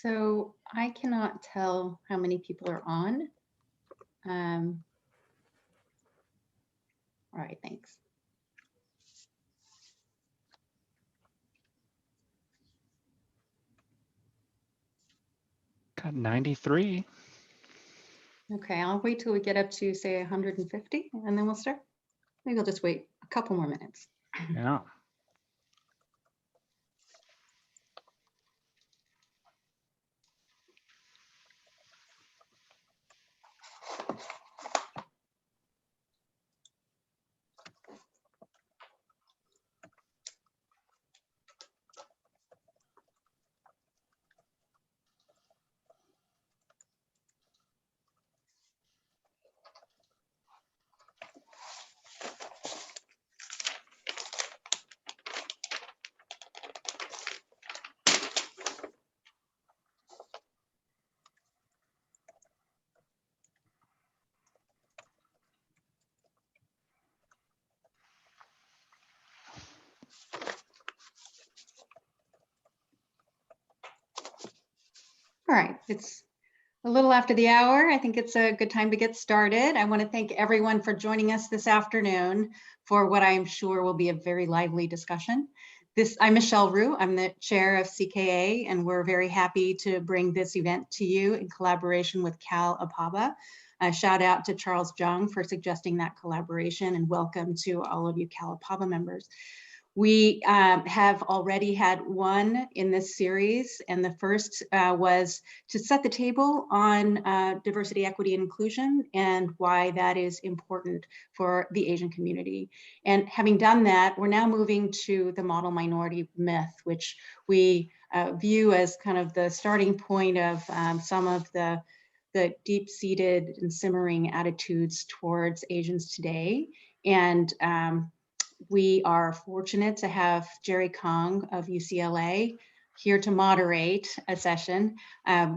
So I cannot tell how many people are on. All right, thanks. Got 93. Okay, I'll wait till we get up to say 150 and then we'll start. Maybe I'll just wait a couple more minutes. Yeah. All right, it's a little after the hour. I think it's a good time to get started. I want to thank everyone for joining us this afternoon for what I'm sure will be a very lively discussion. I'm Michelle Roux. I'm the chair of CKA, and we're very happy to bring this event to you in collaboration with Cal-APABA. Shout out to Charles Jung for suggesting that collaboration, and welcome to all of you Cal-APABA members. We have already had one in this series, and the first was to set the table on diversity, equity, and inclusion, and why that is important for the Asian community. And having done that, we're now moving to the model minority myth, which we view as kind of the starting point of some of the deep-seated and simmering attitudes towards Asians today. And we are fortunate to have Jerry Kong of UCLA here to moderate a session. I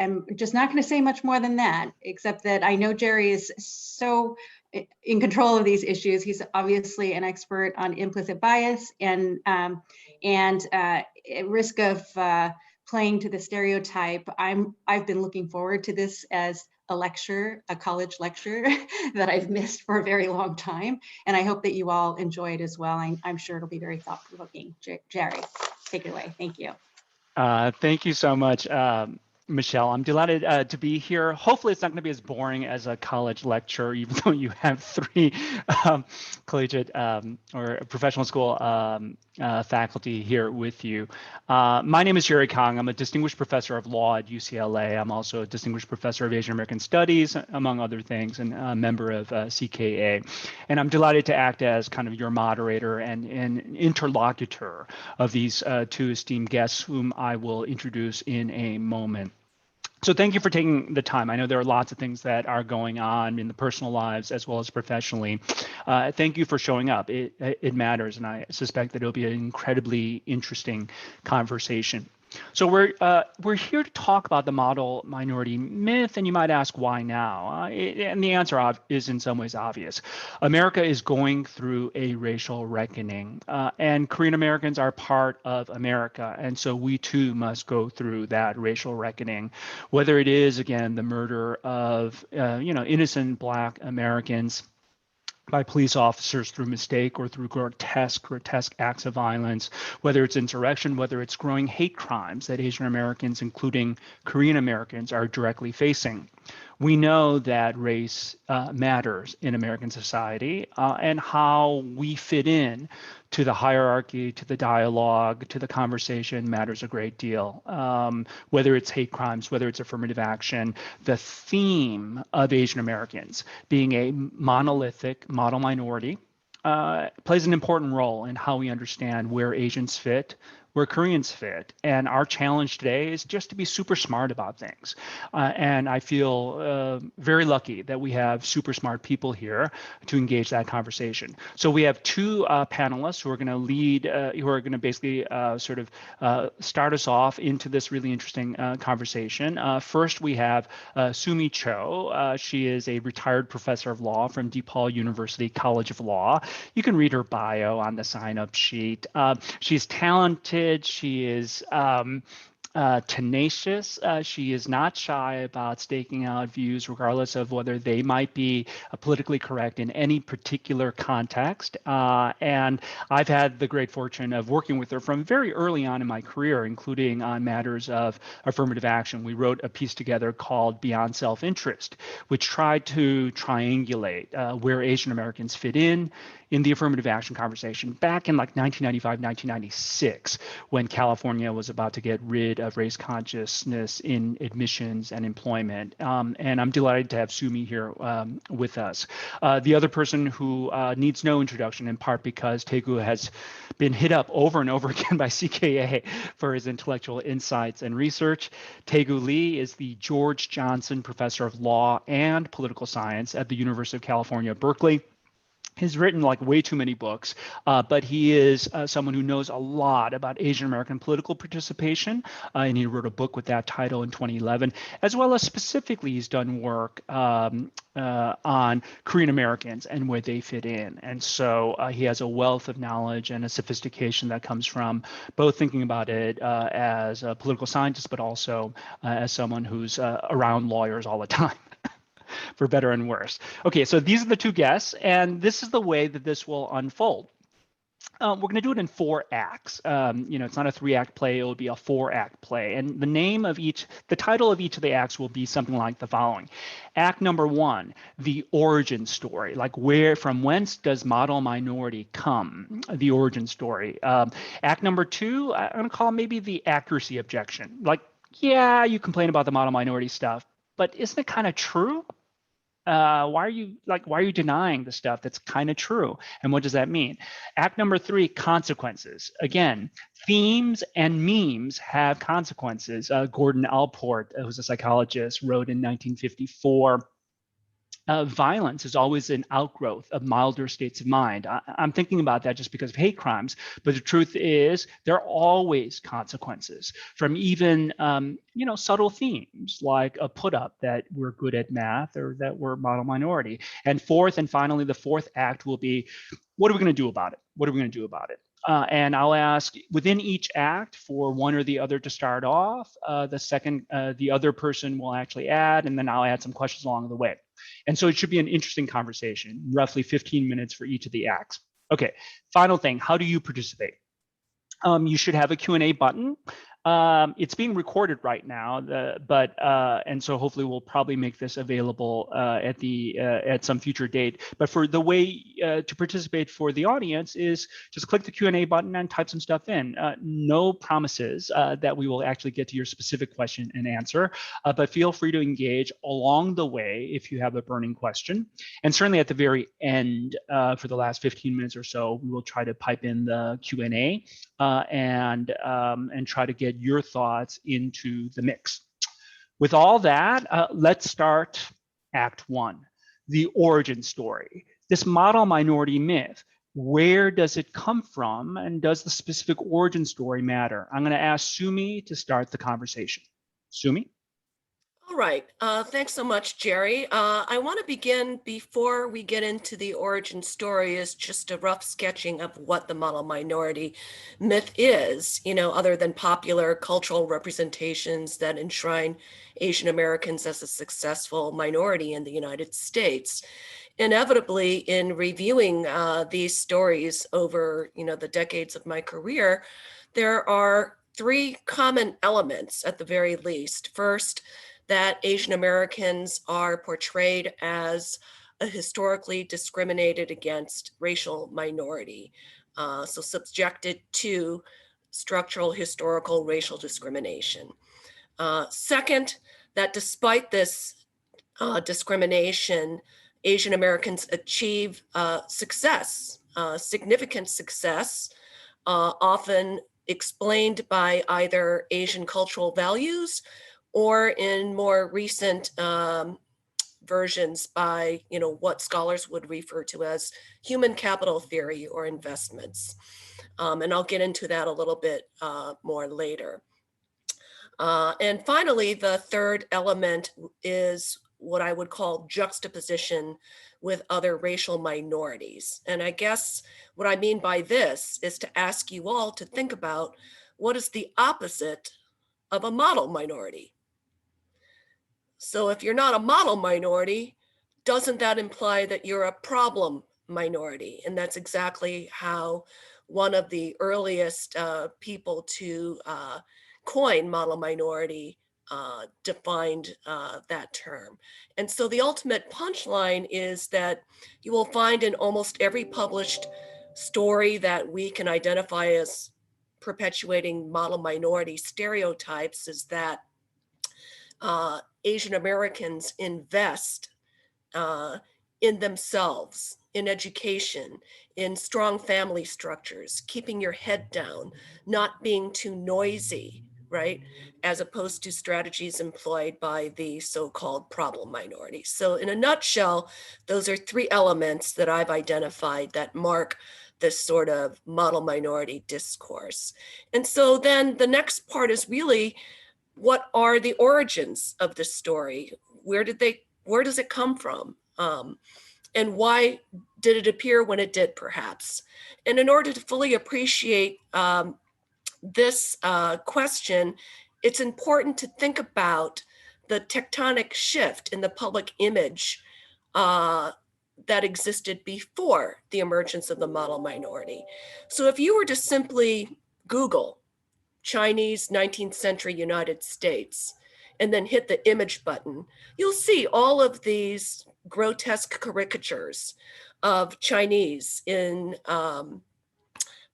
am just not going to say much more than that, except that I know Jerry is so in control of these issues. He's obviously an expert on implicit bias and at risk of playing to the stereotype. I've been looking forward to this as a college lecture that I've missed for a very long time. And I hope that you all enjoy it as well. I'm sure it'll be very thought-provoking. Jerry, take it away. Thank you. Thank you so much, Michelle. I'm delighted to be here. Hopefully it's not going to be as boring as a college lecture, even though you have 3 collegiate or professional school faculty here with you. My name is Jerry Kong. I'm a distinguished professor of law at UCLA. I'm also a distinguished professor of Asian American Studies, among other things, and a member of CKA. And I'm delighted to act as kind of your moderator and interlocutor of these 2 esteemed guests, whom I will introduce in a moment. So thank you for taking the time. I know there are lots of things that are going on in the personal lives as well as professionally. Thank you for showing up. It matters, and I suspect that it'll be an incredibly interesting conversation. So we're here to talk about the model minority myth, and you might ask why now? And the answer is in some ways obvious. America is going through a racial reckoning, and Korean Americans are part of America, and so we too must go through that racial reckoning. Whether it is, again, the murder of innocent Black Americans by police officers through mistake or through grotesque acts of violence, whether it's insurrection, whether it's growing hate crimes that Asian Americans, including Korean Americans, are directly facing. We know that race matters in American society and how we fit in to the hierarchy, to the dialogue, to the conversation matters a great deal. Whether it's hate crimes, whether it's affirmative action, the theme of Asian Americans being a monolithic model minority plays an important role in how we understand where Asians fit, where Koreans fit. And our challenge today is just to be super smart about things. And I feel very lucky that we have super smart people here to engage that conversation. So we have 2 panelists who are going to lead, who are going to basically sort of start us off into this really interesting conversation. First, we have Sumi Cho. She is a retired professor of law from DePaul University College of Law. You can read her bio on the sign-up sheet. She's talented spirited. She is tenacious. She is not shy about staking out views, regardless of whether they might be politically correct in any particular context. And I've had the great fortune of working with her from very early on in my career, including on matters of affirmative action. We wrote a piece together called Beyond Self-Interest, which tried to triangulate where Asian Americans fit in the affirmative action conversation back in like 1995, 1996, when California was about to get rid of race consciousness in admissions and employment. And I'm delighted to have Sumi here with us. The other person who needs no introduction, in part because Taegu has been hit up over and over again by CKA for his intellectual insights and research. Taegu Lee is the George Johnson Professor of Law and Political Science at the University of California, Berkeley. He's written like way too many books, but he is someone who knows a lot about Asian American political participation, and he wrote a book with that title in 2011, as well as specifically he's done work on Korean Americans and where they fit in. And so he has a wealth of knowledge and a sophistication that comes from both thinking about it as a political scientist, but also as someone who's around lawyers all the time. For better and worse. Okay, so these are the two guests, and this is the way that this will unfold. We're going to do it in 4 acts. It's not a 3-act play, it will be a 4-act play. And the title of each of the acts will be something like the following. Act number 1, the origin story, like from whence does model minority come? The origin story. Act number 2, I'm going to call maybe the accuracy objection. Like, yeah, you complain about the model minority stuff, but isn't it kind of true? Why are you denying the stuff that's kind of true? And what does that mean? Act number 3, consequences. Again, themes and memes have consequences. Gordon Allport, who's a psychologist, wrote in 1954, violence is always an outgrowth of milder states of mind. I'm thinking about that just because of hate crimes, but the truth is there are always consequences from even subtle themes like a put up that we're good at math or that we're model minority. And fourth and finally, the 4th act will be, what are we going to do about it? What are we going to do about it? And I'll ask within each act for one or the other to start off. The other person will actually add, and then I'll add some questions along the way. And so it should be an interesting conversation, roughly 15 minutes for each of the acts. Okay, final thing, how do you participate? You should have a Q&A button. It's being recorded right now, and so hopefully we'll probably make this available at some future date. But for the way to participate for the audience is just click the Q&A button and type some stuff in. No promises that we will actually get to your specific question and answer, but feel free to engage along the way if you have a burning question. And certainly at the very end, for the last 15 minutes or so, we will try to pipe in the Q&A and try to get your thoughts into the mix. With all that, let's start Act 1, the origin story. This model minority myth, where does it come from, and does the specific origin story matter? I'm going to ask Sumi to start the conversation. Sumi? All right. Thanks so much, Jerry. I want to begin before we get into the origin story is just a rough sketching of what the model minority myth is, other than popular cultural representations that enshrine Asian Americans as a successful minority in the United States. Inevitably, in reviewing these stories over, the decades of my career, there are 3 common elements at the very least. First, that Asian Americans are portrayed as a historically discriminated against racial minority, so subjected to structural historical racial discrimination. Second, that despite this discrimination, Asian Americans achieve success, significant success, often explained by either Asian cultural values or in more recent versions by, what scholars would refer to as human capital theory or investments. And I'll get into that a little bit more later. And finally, the third element is what I would call juxtaposition with other racial minorities. And I guess what I mean by this is to ask you all to think about what is the opposite of a model minority? So if you're not a model minority, doesn't that imply that you're a problem minority? And that's exactly how one of the earliest people to coin model minority defined that term. And so the ultimate punchline is that you will find in almost every published story that we can identify as perpetuating model minority stereotypes is that Asian Americans invest in themselves, in education, in strong family structures, keeping your head down, not being too noisy, right? As opposed to strategies employed by the so-called problem minority. So in a nutshell, those are three elements that I've identified that mark this sort of model minority discourse. And so then the next part is really, what are the origins of this story? Where does it come from? And why did it appear when it did, perhaps? And in order to fully appreciate this question, it's important to think about the tectonic shift in the public image that existed before the emergence of the model minority. So if you were to simply Google Chinese 19th century United States and then hit the image button, you'll see all of these grotesque caricatures of Chinese in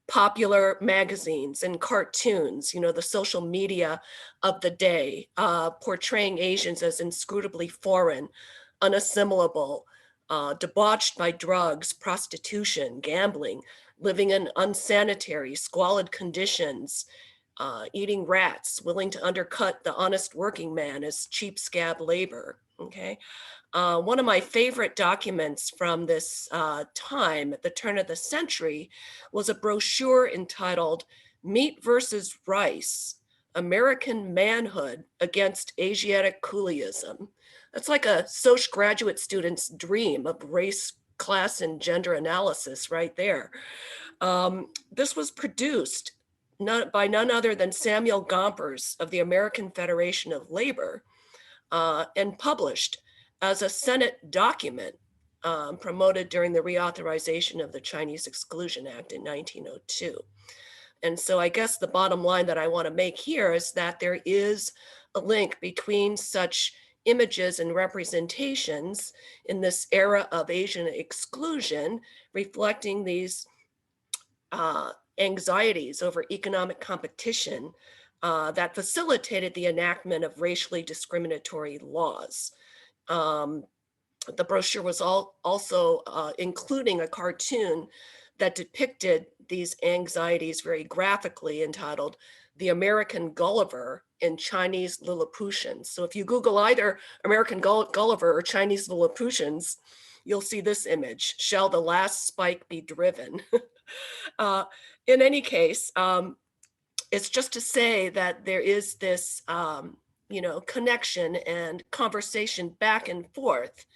popular magazines and cartoons, the social media of the day, portraying Asians as inscrutably foreign, unassimilable, debauched by drugs, prostitution, gambling, living in unsanitary, squalid conditions, eating rats, willing to undercut the honest working man as cheap scab labor, okay? One of my favorite documents from this time at the turn of the century was a brochure entitled Meat versus Rice, American Manhood Against Asiatic Coolieism. That's like a social graduate student's dream of race, class, and gender analysis right there. This was produced by none other than Samuel Gompers of the American Federation of Labor and published as a Senate document promoted during the reauthorization of the Chinese Exclusion Act in 1902. And so I guess the bottom line that I want to make here is that there is a link between such images and representations in this era of Asian exclusion, reflecting these anxieties over economic competition that facilitated the enactment of racially discriminatory laws. The brochure was also including a cartoon that depicted these anxieties very graphically, entitled The American Gulliver and Chinese Lilliputians. So if you Google either American Gulliver or Chinese Lilliputians, you'll see this image: shall the last spike be driven? In any case, it's just to say that there is this, connection and conversation back and forth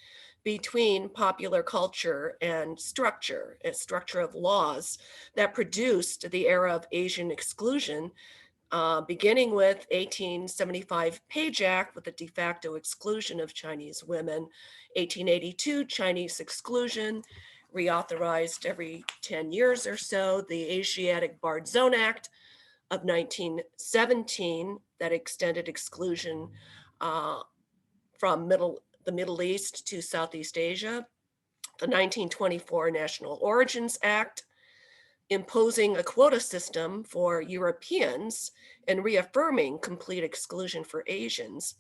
between popular culture and structure, a structure of laws that produced the era of Asian exclusion, beginning with 1875 Page Act with the de facto exclusion of Chinese women, 1882 Chinese exclusion, reauthorized every 10 years or so, the Asiatic Barred Zone Act of 1917 that extended exclusion from the Middle East to Southeast Asia, the 1924 National Origins Act, imposing a quota system for Europeans and reaffirming complete exclusion for Asians,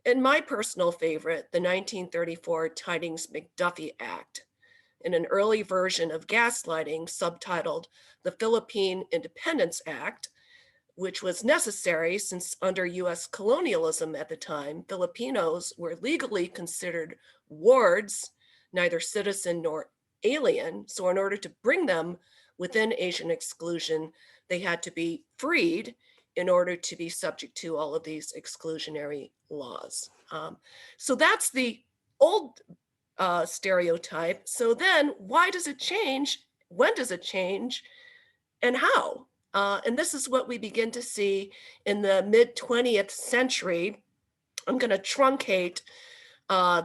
and my personal favorite, the 1934 Tydings-McDuffie Act, in an early version of gaslighting subtitled the Philippine Independence Act, which was necessary since under US colonialism at the time, Filipinos were legally considered wards, neither citizen nor alien. So in order to bring them within Asian exclusion, they had to be freed in order to be subject to all of these exclusionary laws. So that's the old stereotype. So then why does it change? When does it change? And how? And this is what we begin to see in the mid 20th century. I'm going to truncate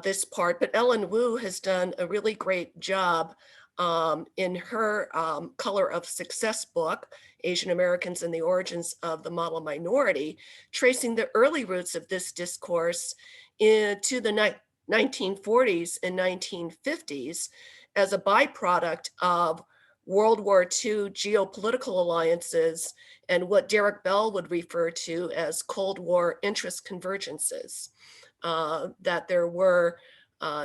this part, but Ellen Wu has done a really great job in her Color of Success book, Asian Americans and the Origins of the Model Minority, tracing the early roots of this discourse into the 1940s and 1950s as a byproduct of World War II geopolitical alliances and what Derek Bell would refer to as Cold War interest convergences. That there were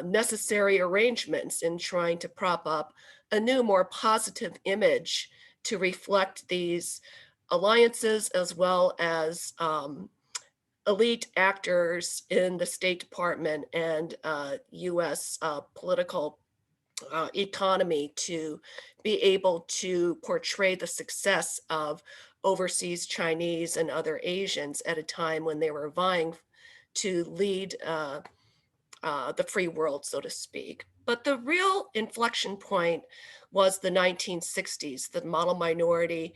necessary arrangements in trying to prop up a new, more positive image to reflect these alliances, as well as elite actors in the State Department and US political economy to be able to portray the success of overseas Chinese and other Asians at a time when they were vying to lead the free world, so to speak. But the real inflection point was the 1960s. The model minority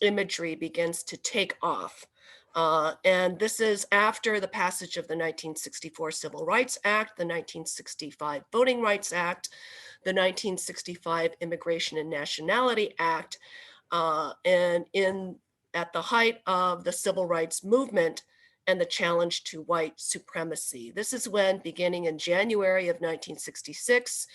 imagery begins to take off. And this is after the passage of the 1964 Civil Rights Act, the 1965 Voting Rights Act, the 1965 Immigration and Nationality Act, and at the height of the civil rights movement and the challenge to white supremacy. This is when, beginning in January of 1966,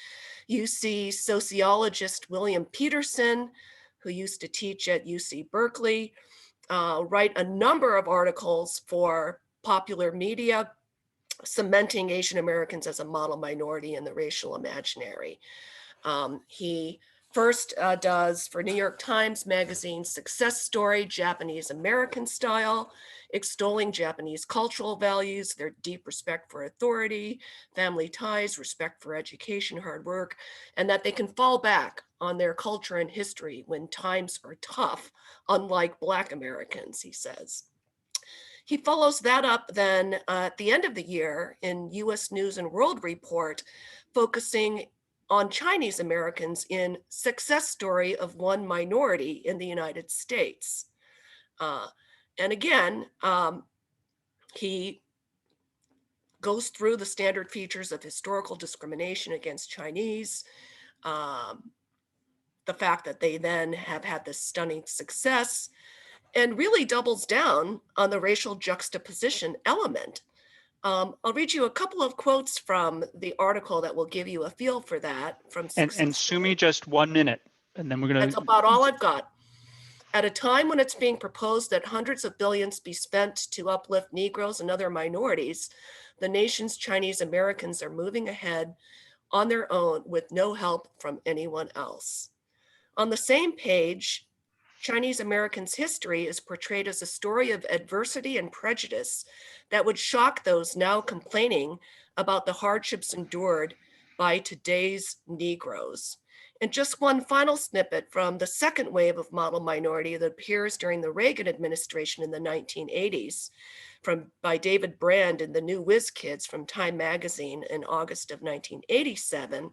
you see sociologist William Peterson, who used to teach at UC Berkeley, write a number of articles for popular media, cementing Asian Americans as a model minority in the racial imaginary. He first does for New York Times Magazine Success Story, Japanese American Style, extolling Japanese cultural values, their deep respect for authority, family ties, respect for education, hard work, and that they can fall back on their culture and history when times are tough, unlike Black Americans, he says. He follows that up then at the end of the year in US News and World Report, focusing on Chinese Americans in Success Story of One Minority in the United States. And again, he goes through the standard features of historical discrimination against Chinese, the fact that they then have had this stunning success, and really doubles down on the racial juxtaposition element. I'll read you a couple of quotes from the article that will give you a feel for that. From And Sumi, just 1 minute, and then we're going to. That's about all I've got. At a time when it's being proposed that hundreds of billions be spent to uplift Negroes and other minorities, the nation's Chinese Americans are moving ahead on their own with no help from anyone else. On the same page, Chinese Americans' history is portrayed as a story of adversity and prejudice that would shock those now complaining about the hardships endured by today's Negroes. And just one final snippet from the second wave of model minority that appears during the Reagan administration in the 1980s, by David Brand in the New Whiz Kids from Time magazine in August of 1987.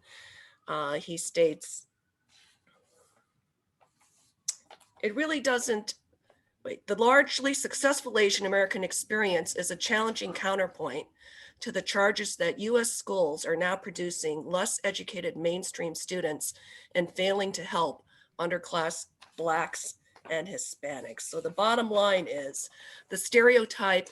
He states, it really doesn't, the largely successful Asian American experience is a challenging counterpoint to the charges that US schools are now producing less educated mainstream students and failing to help underclass Blacks and Hispanics. So the bottom line is the stereotype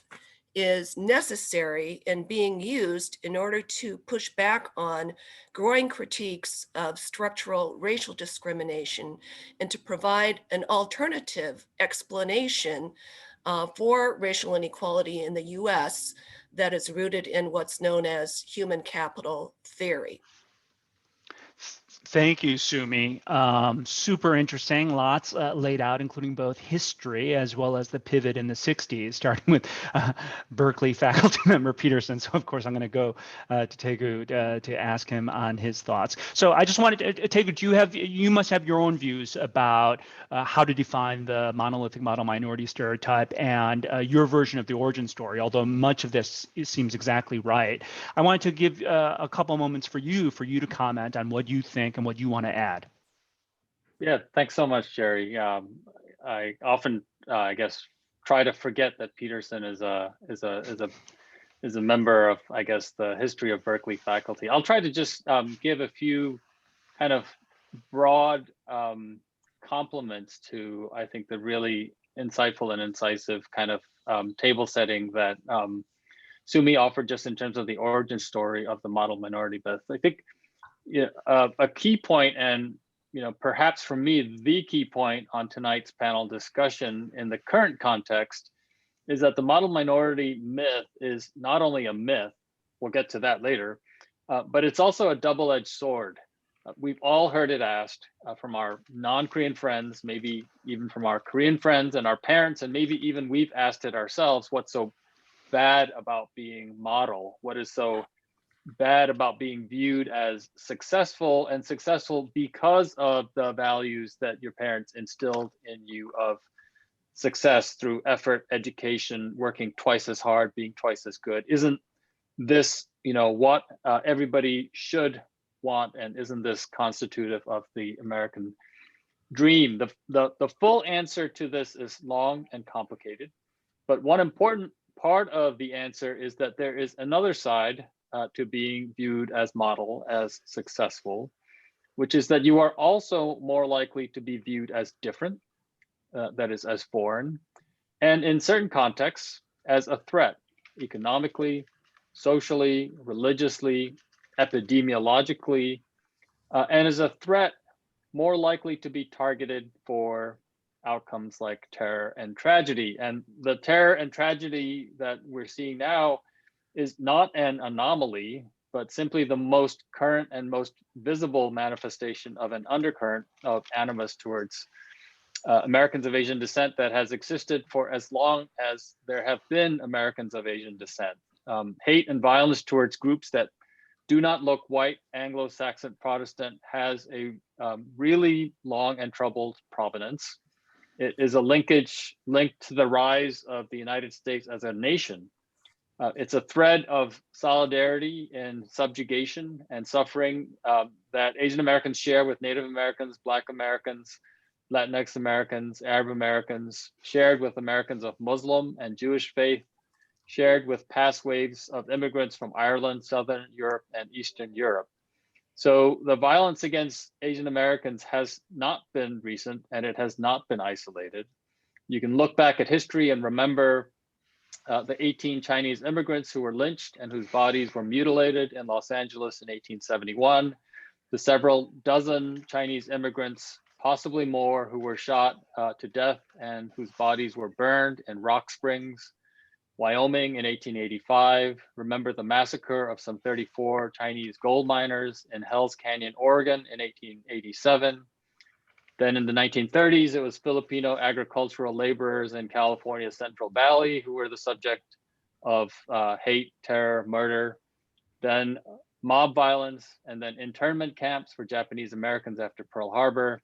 is necessary and being used in order to push back on growing critiques of structural racial discrimination and to provide an alternative explanation for racial inequality in the US that is rooted in what's known as human capital theory. Thank you, Sumi. Super interesting, lots laid out, including both history as well as the pivot in the 60s, starting with Berkeley faculty member Peterson. So of course, I'm going to go to Tegu to ask him on his thoughts. So I just wanted to, Tegu, you must have your own views about how to define the monolithic model minority stereotype and your version of the origin story, although much of this seems exactly right. I wanted to give a couple moments for you to comment on what you think and what you want to add. Yeah, thanks so much, Jerry. I often, I guess, try to forget that Peterson is a member of, I guess, the history of Berkeley faculty. I'll try to just give a few kind of broad compliments to, I think, the really insightful and incisive kind of table setting that Sumi offered just in terms of the origin story of the model minority myth. I think a key point, and perhaps for me, the key point on tonight's panel discussion in the current context is that the model minority myth is not only a myth, we'll get to that later, but it's also a double-edged sword. We've all heard it asked from our non-Korean friends, maybe even from our Korean friends and our parents, and maybe even we've asked it ourselves, what's so bad about being model? What is so bad about being viewed as successful, and successful because of the values that your parents instilled in you of success through effort, education, working twice as hard, being twice as good? Isn't this, what everybody should want, and isn't this constitutive of the American dream? The full answer to this is long and complicated, but one important part of the answer is that there is another side to being viewed as model, as successful, which is that you are also more likely to be viewed as different, that is, as foreign, and in certain contexts, as a threat, economically, socially, religiously, epidemiologically, and as a threat more likely to be targeted for outcomes like terror and tragedy. And the terror and tragedy that we're seeing now is not an anomaly, but simply the most current and most visible manifestation of an undercurrent of animus towards Americans of Asian descent that has existed for as long as there have been Americans of Asian descent. Hate and violence towards groups that do not look white, Anglo-Saxon, Protestant has a really long and troubled provenance. It is a linkage linked to the rise of the United States as a nation. It's a thread of solidarity in subjugation and suffering that Asian Americans share with Native Americans, Black Americans, Latinx Americans, Arab Americans, shared with Americans of Muslim and Jewish faith, shared with past waves of immigrants from Ireland, Southern Europe, and Eastern Europe. So the violence against Asian Americans has not been recent, and it has not been isolated. You can look back at history and remember the 18 Chinese immigrants who were lynched and whose bodies were mutilated in Los Angeles in 1871, the several dozen Chinese immigrants, possibly more, who were shot to death and whose bodies were burned in Rock Springs, Wyoming in 1885. Remember the massacre of some 34 Chinese gold miners in Hell's Canyon, Oregon in 1887. Then in the 1930s, it was Filipino agricultural laborers in California's Central Valley who were the subject of hate, terror, murder. Then mob violence, and then internment camps for Japanese Americans after Pearl Harbor.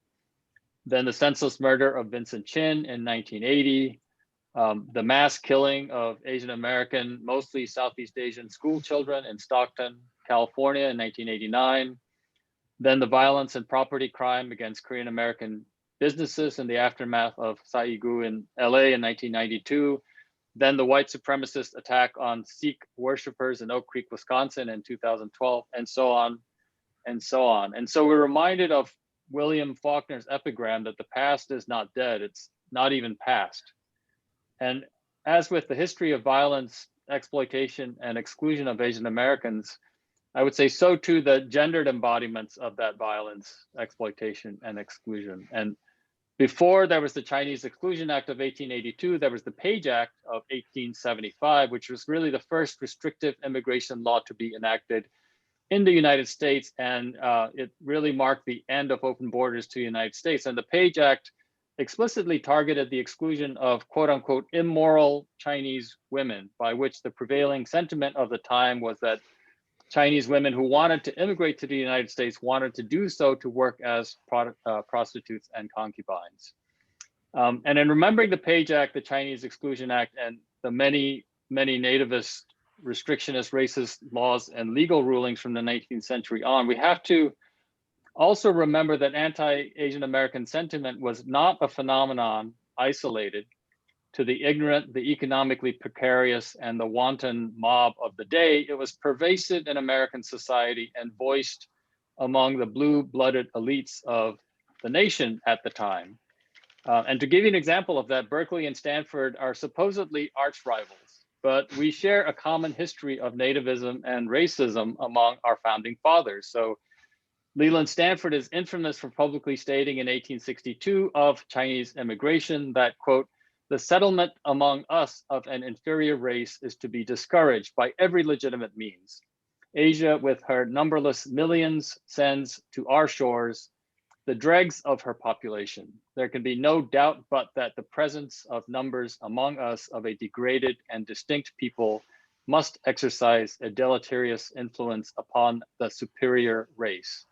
Then the senseless murder of Vincent Chin in 1980. The mass killing of Asian American, mostly Southeast Asian school children in Stockton, California in 1989. Then the violence and property crime against Korean American businesses in the aftermath of Saigu in LA in 1992. Then the white supremacist attack on Sikh worshipers in Oak Creek, Wisconsin in 2012, and so on and so on. And so we're reminded of William Faulkner's epigram that the past is not dead, it's not even past. And as with the history of violence, exploitation, and exclusion of Asian Americans, I would say so too the gendered embodiments of that violence, exploitation, and exclusion. And before there was the Chinese Exclusion Act of 1882, there was the Page Act of 1875, which was really the first restrictive immigration law to be enacted in the United States. And it really marked the end of open borders to the United States. And the Page Act explicitly targeted the exclusion of quote unquote immoral Chinese women, by which the prevailing sentiment of the time was that Chinese women who wanted to immigrate to the United States wanted to do so to work as prostitutes and concubines. And in remembering the Page Act, the Chinese Exclusion Act, and the many nativist, restrictionist, racist laws and legal rulings from the 19th century on, we have to Also remember that anti-Asian American sentiment was not a phenomenon isolated to the ignorant, the economically precarious, and the wanton mob of the day. It was pervasive in American society and voiced among the blue-blooded elites of the nation at the time. And to give you an example of that, Berkeley and Stanford are supposedly arch rivals, but we share a common history of nativism and racism among our founding fathers. So Leland Stanford is infamous for publicly stating in 1862 of Chinese immigration that, quote, the settlement among us of an inferior race is to be discouraged by every legitimate means. Asia, with her numberless millions, sends to our shores the dregs of her population. There can be no doubt but that the presence of numbers among us of a degraded and distinct people must exercise a deleterious influence upon the superior race.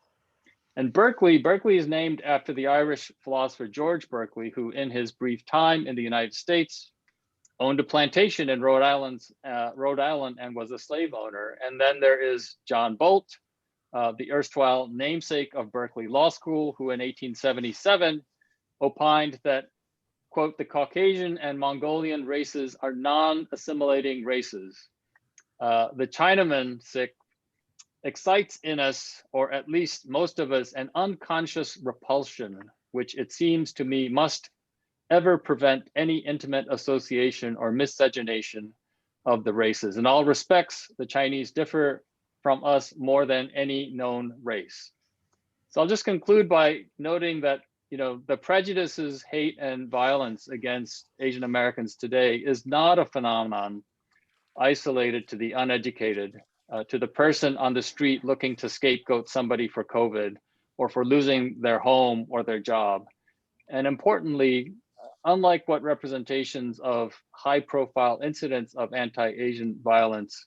And Berkeley is named after the Irish philosopher George Berkeley, who in his brief time in the United States owned a plantation in Rhode Island and was a slave owner. And then there is John Bolt, the erstwhile namesake of Berkeley Law School, who in 1877 opined that, quote, the Caucasian and Mongolian races are non-assimilating races. The Chinaman, excites in us, or at least most of us, an unconscious repulsion, which it seems to me must ever prevent any intimate association or miscegenation of the races. In all respects, the Chinese differ from us more than any known race. So I'll just conclude by noting that, you know, the prejudices, hate, and violence against Asian Americans today is not a phenomenon isolated to the uneducated, to the person on the street looking to scapegoat somebody for COVID or for losing their home or their job. And importantly, unlike what representations of high-profile incidents of anti-Asian violence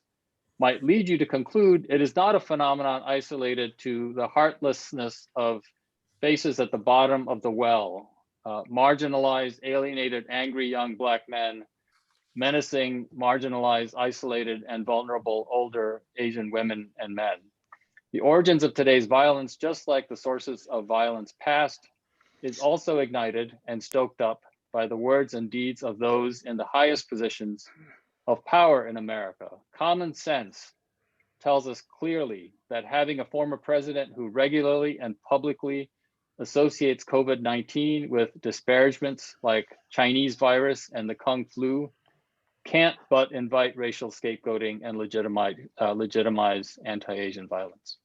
might lead you to conclude, it is not a phenomenon isolated to the heartlessness of faces at the bottom of the well, marginalized, alienated, angry young Black men, menacing, marginalized, isolated, and vulnerable older Asian women and men. The origins of today's violence, just like the sources of violence past, is also ignited and stoked up by the words and deeds of those in the highest positions of power in America. Common sense tells us clearly that having a former president who regularly and publicly associates COVID-19 with disparagements like Chinese virus and the Kung flu can't but invite racial scapegoating and legitimize anti-Asian violence.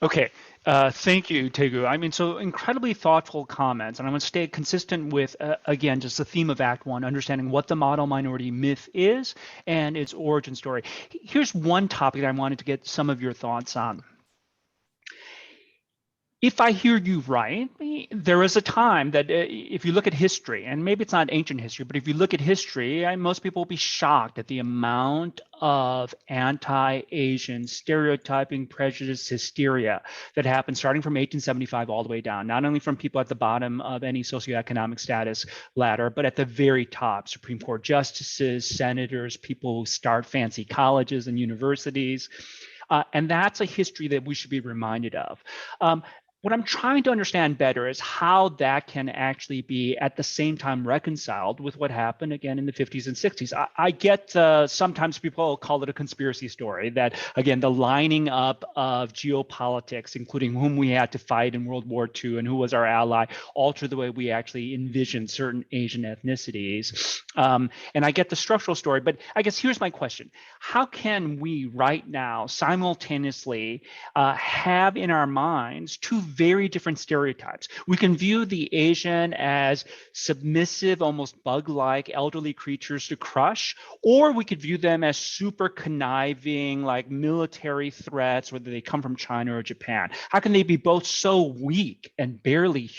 Okay, thank you, Tegu. I mean, so incredibly thoughtful comments, and I'm going to stay consistent with, again, just the theme of Act 1, understanding what the model minority myth is and its origin story. Here's one topic that I wanted to get some of your thoughts on. If I hear you right, there was a time that if you look at history, and maybe it's not ancient history, but if you look at history, most people will be shocked at the amount of anti-Asian stereotyping, prejudice, hysteria that happened starting from 1875 all the way down, not only from people at the bottom of any socioeconomic status ladder, but at the very top, Supreme Court justices, senators, people who start fancy colleges and universities. And that's a history that we should be reminded of. What I'm trying to understand better is how that can actually be at the same time reconciled with what happened again in the 50s and 60s. I get sometimes people call it a conspiracy story that, again, the lining up of geopolitics, including whom we had to fight in World War II and who was our ally, altered the way we actually envisioned certain Asian ethnicities. And I get the structural story, but I guess here's my question. How can we right now simultaneously have in our minds two very different stereotypes? We can view the Asian as submissive, almost bug-like elderly creatures to crush, or we could view them as super conniving, like military threats, whether they come from China or Japan. How can they be both so weak and barely,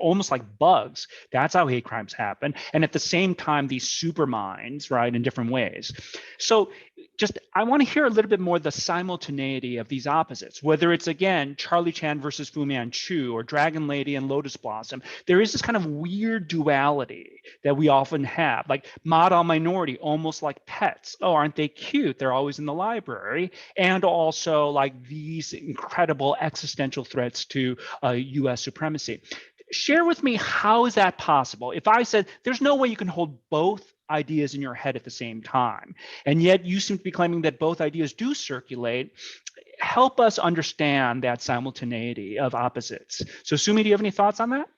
almost like bugs? That's how hate crimes happen. And at the same time, these super minds, right, in different ways. So I want to hear a little bit more the simultaneity of these opposites, whether it's, again, Charlie Chan versus Fu Manchu or Dragon Lady and Lotus Blossom. There is this kind of weird duality that we often have, like model minority, almost like pets. Oh, aren't they cute? They're always in the library. And also like these incredible existential threats to US supremacy. Share with me, how is that possible? If I said there's no way you can hold both ideas in your head at the same time, and yet you seem to be claiming that both ideas do circulate, help us understand that simultaneity of opposites. So Sumi, do you have any thoughts on that?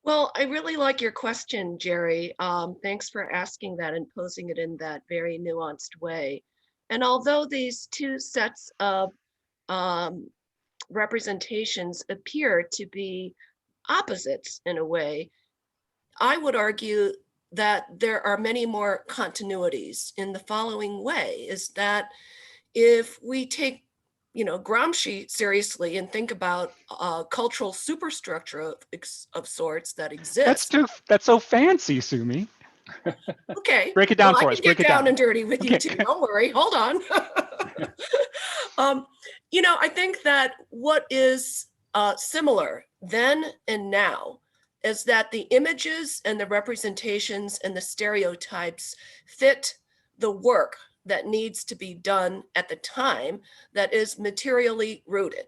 Well, I really like your question, Jerry. Thanks for asking that and posing it in that very nuanced way. And although these two sets of representations appear to be opposites in a way, I would argue that there are many more continuities in the following way, is that if we take Gramsci seriously and think about a cultural superstructure of sorts that exists. That's so fancy, Sumi. Okay. Break it down for I us. can get down and dirty with you Okay. too. Don't worry. Hold on. I think that what is similar then and now is that the images and the representations and the stereotypes fit the work that needs to be done at the time that is materially rooted.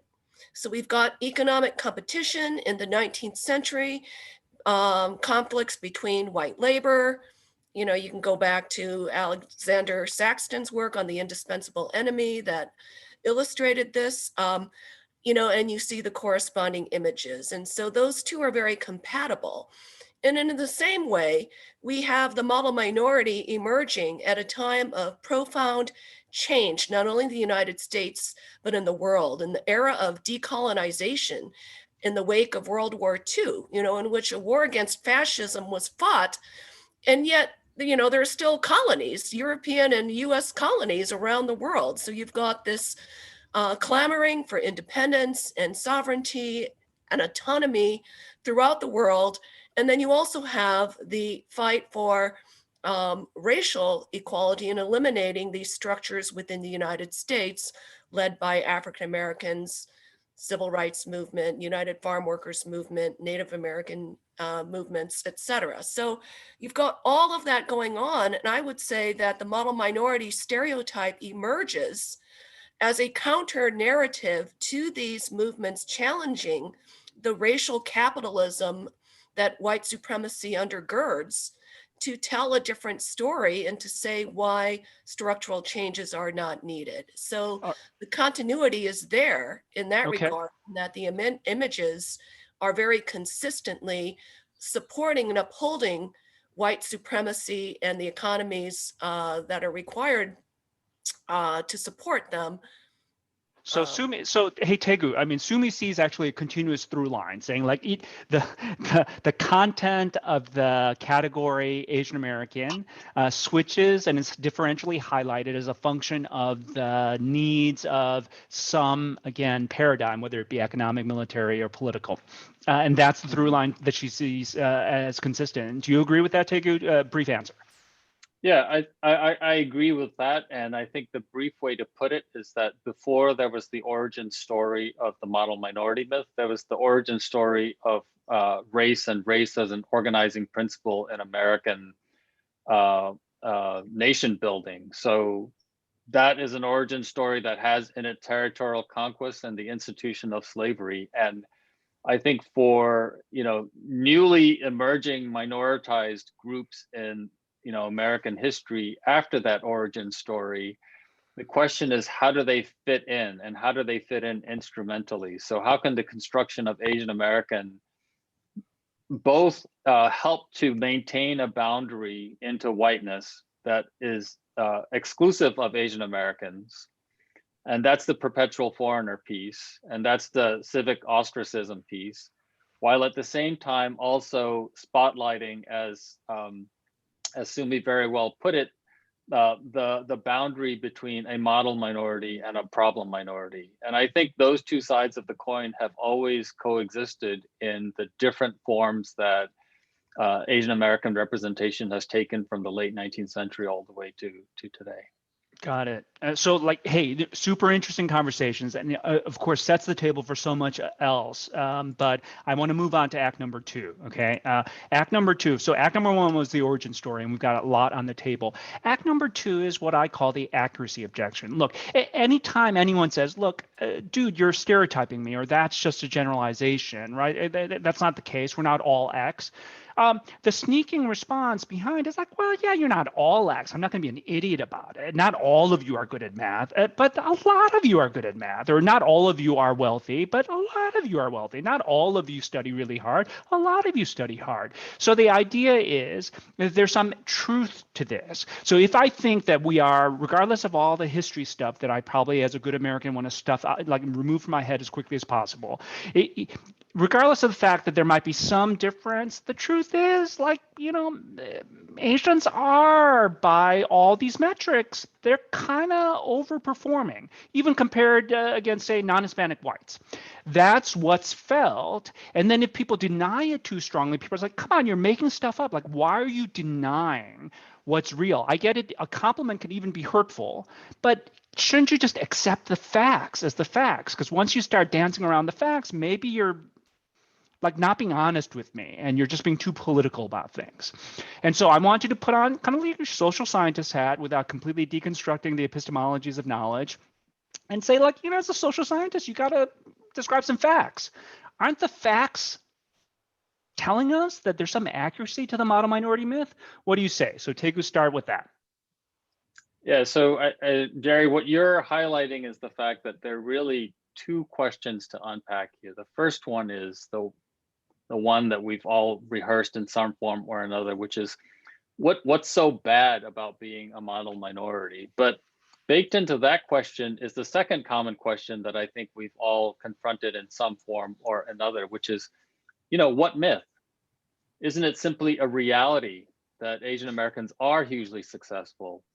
So we've got economic competition in the 19th century, conflicts between white labor. You can go back to Alexander Saxton's work on the indispensable enemy that illustrated this, and you see the corresponding images. And so those two are very compatible. And in the same way, we have the model minority emerging at a time of profound change, not only in the United States, but in the world, in the era of decolonization in the wake of World War II, in which a war against fascism was fought. And yet, there are still colonies, European and US colonies around the world. So you've got this clamoring for independence and sovereignty and autonomy throughout the world. And then you also have the fight for racial equality and eliminating these structures within the United States, led by African Americans, civil rights movement, United Farm Workers movement, Native American movements, et cetera. So you've got all of that going on. And I would say that the model minority stereotype emerges as a counter narrative to these movements challenging the racial capitalism that white supremacy undergirds, to tell a different story and to say why structural changes are not needed. So the continuity is there in that regard, that the images are very consistently supporting and upholding white supremacy and the economies that are required to support them. So Sumi, hey Tegu, Sumi sees actually a continuous through line, saying like the content of the category Asian American switches and is differentially highlighted as a function of the needs of some, again, paradigm, whether it be economic, military, or political. And that's the through line that she sees as consistent. Do you agree with that, Tegu? Brief answer. Yeah, I agree with that. And I think the brief way to put it is that before there was the origin story of the model minority myth, there was the origin story of race and race as an organizing principle in American nation building. So that is an origin story that has in it territorial conquest and the institution of slavery. And I think for newly emerging minoritized groups in American history after that origin story, the question is, how do they fit in, and how do they fit in instrumentally? So how can the construction of Asian American both help to maintain a boundary into whiteness that is exclusive of Asian Americans, and that's the perpetual foreigner piece, and that's the civic ostracism piece, while at the same time also spotlighting, as Sumi very well put it, the boundary between a model minority and a problem minority. And I think those two sides of the coin have always coexisted in the different forms that Asian American representation has taken from the late 19th century all the way to today. Got it. So like, hey, super interesting conversations, and of course sets the table for so much else. But I want to move on to act number two. Okay, act number two. So act number one was the origin story, and we've got a lot on the table. Act number two is what I call the accuracy objection. Look, anytime anyone says, "Look, dude, you're stereotyping me," or "That's just a generalization," right? That's not the case. We're not all X. The sneaking response behind is like, well, yeah, you're not all X. I'm not going to be an idiot about it. Not all of you are good at math, but a lot of you are good at math. Or not all of you are wealthy, but a lot of you are wealthy. Not all of you study really hard. A lot of you study hard. So the idea is that there's some truth to this. So if I think that we are, regardless of all the history stuff that I probably as a good American want to stuff out, like remove from my head as quickly as possible, regardless of the fact that there might be some difference, the truth is, like, Asians are, by all these metrics, they're kind of overperforming, even compared against, say, non-Hispanic whites. That's what's felt. And then if people deny it too strongly, people are like, come on, you're making stuff up. Like, why are you denying what's real? I get it. A compliment can even be hurtful, but shouldn't you just accept the facts as the facts? Because once you start dancing around the facts, maybe you're like not being honest with me and you're just being too political about things. And so I want you to put on kind of like your social scientist hat without completely deconstructing the epistemologies of knowledge and say, like, as a social scientist, you got to describe some facts. Aren't the facts telling us that there's some accuracy to the model minority myth? What do you say? So Tegu, start with that. Yeah, so Jerry, what you're highlighting is the fact that there are really two questions to unpack here. The first one is the one that we've all rehearsed in some form or another, which is what's so bad about being a model minority? But baked into that question is the second common question that I think we've all confronted in some form or another, which is, what myth? Isn't it simply a reality that Asian Americans are hugely successful?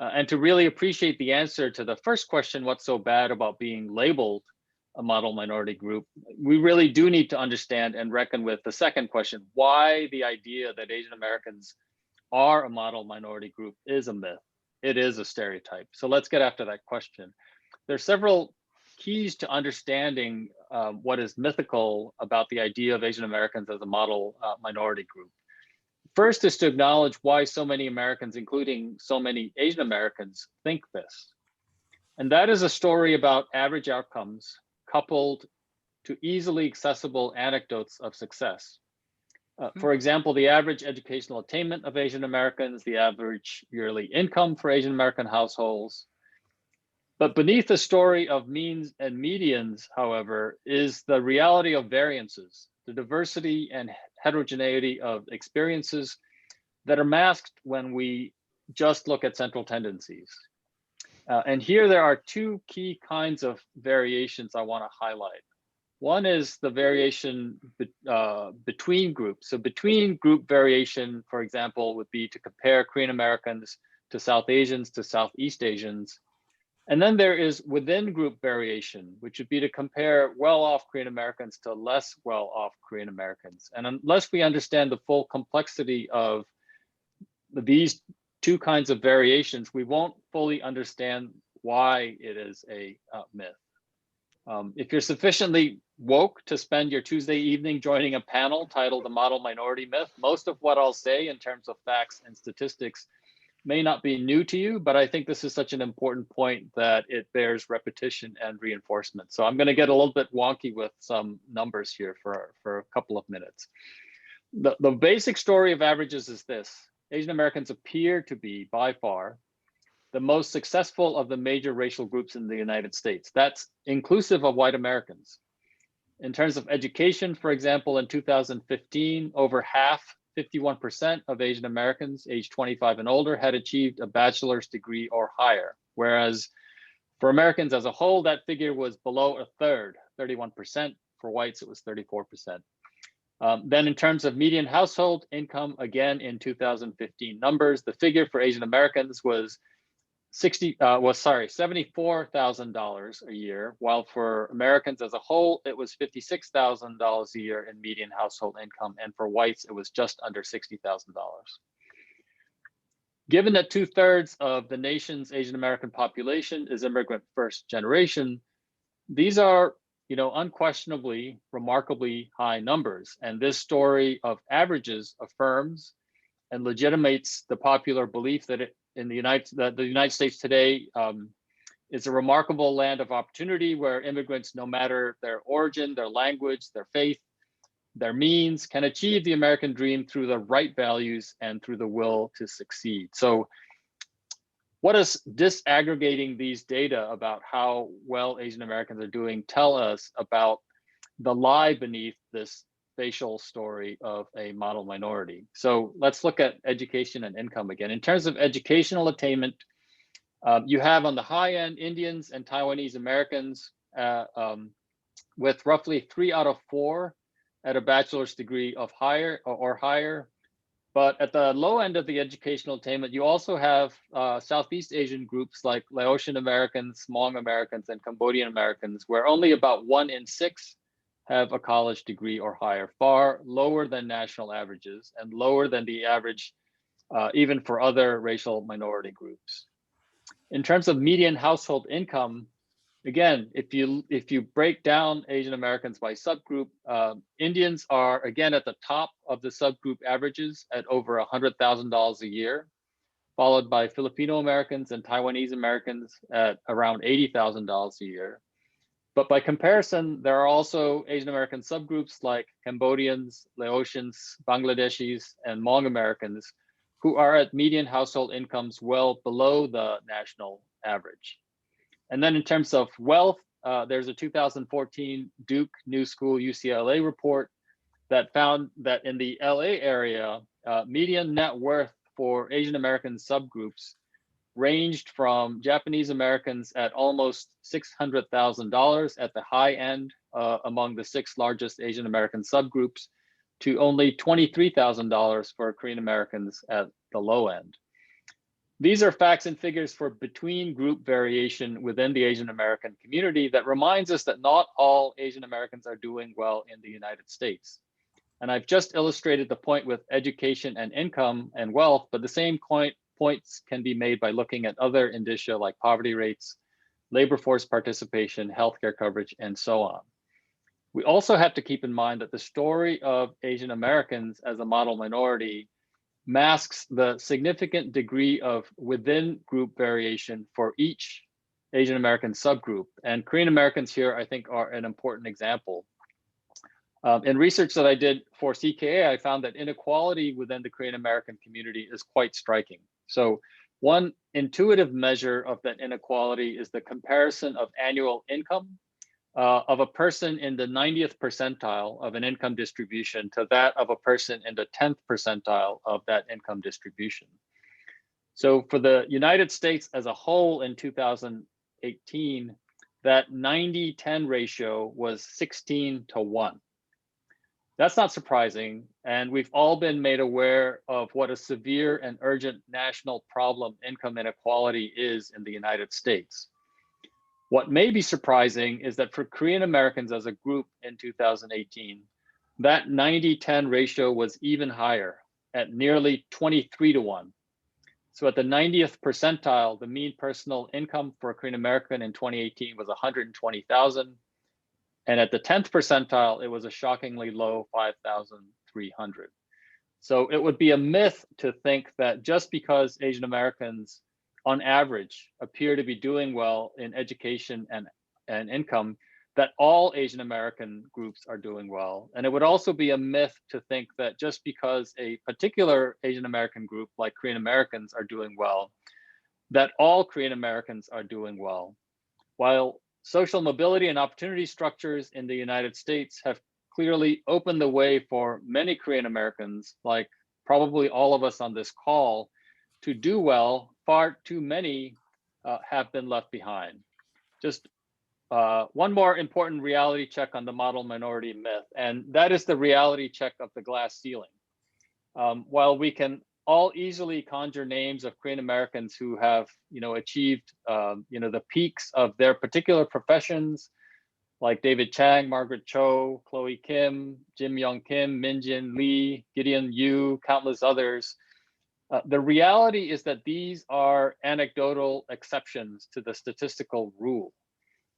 And to really appreciate the answer to the first question, what's so bad about being labeled a model minority group, we really do need to understand and reckon with the second question, why the idea that Asian Americans are a model minority group is a myth. It is a stereotype. So let's get after that question. There's several keys to understanding what is mythical about the idea of Asian Americans as a model minority group. First is to acknowledge why so many Americans, including so many Asian Americans, think this. And that is a story about average outcomes coupled to easily accessible anecdotes of success. For example, the average educational attainment of Asian Americans, the average yearly income for Asian American households. But beneath the story of means and medians, however, is the reality of variances, the diversity and heterogeneity of experiences that are masked when we just look at central tendencies. And here there are two key kinds of variations I want to highlight. One is the variation between groups. So between group variation, for example, would be to compare Korean Americans to South Asians to Southeast Asians. And then there is within group variation, which would be to compare well-off Korean Americans to less well-off Korean Americans. And unless we understand the full complexity of these two kinds of variations, we won't fully understand why it is a myth. If you're sufficiently woke to spend your Tuesday evening joining a panel titled The Model Minority Myth, most of what I'll say in terms of facts and statistics may not be new to you, but I think this is such an important point that it bears repetition and reinforcement. So I'm going to get a little bit wonky with some numbers here for a couple of minutes. The basic story of averages is this. Asian Americans appear to be, by far, the most successful of the major racial groups in the United States. That's inclusive of white Americans. In terms of education, for example, in 2015, over half, 51% of Asian Americans aged 25 and older had achieved a bachelor's degree or higher, whereas for Americans as a whole, that figure was below a third, 31%. For whites, it was 34%. Then in terms of median household income, again, in 2015 numbers, the figure for Asian Americans was $74,000 a year, while for Americans as a whole, it was $56,000 a year in median household income, and for whites, it was just under $60,000. Given that 2/3 of the nation's Asian American population is immigrant first generation, these are, unquestionably remarkably high numbers. And this story of averages affirms and legitimates the popular belief that the United States today is a remarkable land of opportunity where immigrants, no matter their origin, their language, their faith, their means, can achieve the American dream through the right values and through the will to succeed. So what does disaggregating these data about how well Asian Americans are doing tell us about the lie beneath this facial story of a model minority? So let's look at education and income again. In terms of educational attainment, you have on the high end Indians and Taiwanese Americans with roughly 3 out of 4 at a bachelor's degree of higher or higher. But at the low end of the educational attainment, you also have Southeast Asian groups like Laotian Americans, Hmong Americans, and Cambodian Americans, where only about 1 in 6 have a college degree or higher, far lower than national averages and lower than the average even for other racial minority groups. In terms of median household income, again, if you break down Asian Americans by subgroup, Indians are again at the top of the subgroup averages at over $100,000 a year, followed by Filipino Americans and Taiwanese Americans at around $80,000 a year. But by comparison, there are also Asian American subgroups like Cambodians, Laotians, Bangladeshis, and Hmong Americans who are at median household incomes well below the national average. And then in terms of wealth, there's a 2014 Duke New School UCLA report that found that in the LA area, median net worth for Asian American subgroups ranged from Japanese Americans at almost $600,000 at the high end among the 6 largest Asian American subgroups to only $23,000 for Korean Americans at the low end. These are facts and figures for between group variation within the Asian American community that reminds us that not all Asian Americans are doing well in the United States. And I've just illustrated the point with education and income and wealth, but the same points can be made by looking at other indicia like poverty rates, labor force participation, healthcare coverage, and so on. We also have to keep in mind that the story of Asian Americans as a model minority masks the significant degree of within group variation for each Asian American subgroup. And Korean Americans here, I think, are an important example. In research that I did for CKA, I found that inequality within the Korean American community is quite striking. So one intuitive measure of that inequality is the comparison of annual income of a person in the 90th percentile of an income distribution to that of a person in the 10th percentile of that income distribution. So for the United States as a whole in 2018, that 90-10 ratio was 16-1. That's not surprising, and we've all been made aware of what a severe and urgent national problem income inequality is in the United States. What may be surprising is that for Korean Americans as a group in 2018, that 90-10 ratio was even higher at nearly 23-1. So at the 90th percentile, the mean personal income for a Korean American in 2018 was $120,000. And at the 10th percentile, it was a shockingly low $5,300. So it would be a myth to think that just because Asian Americans on average appear to be doing well in education and income, that all Asian American groups are doing well. And it would also be a myth to think that just because a particular Asian American group like Korean Americans are doing well, that all Korean Americans are doing well. While social mobility and opportunity structures in the United States have clearly opened the way for many Korean Americans, like probably all of us on this call, to do well, far too many have been left behind. Just one more important reality check on the model minority myth, and that is the reality check of the glass ceiling. While we can all easily conjure names of Korean Americans who have, achieved, the peaks of their particular professions, like David Chang, Margaret Cho, Chloe Kim, Jim Young Kim, Min Jin Lee, Gideon Yu, countless others. The reality is that these are anecdotal exceptions to the statistical rule.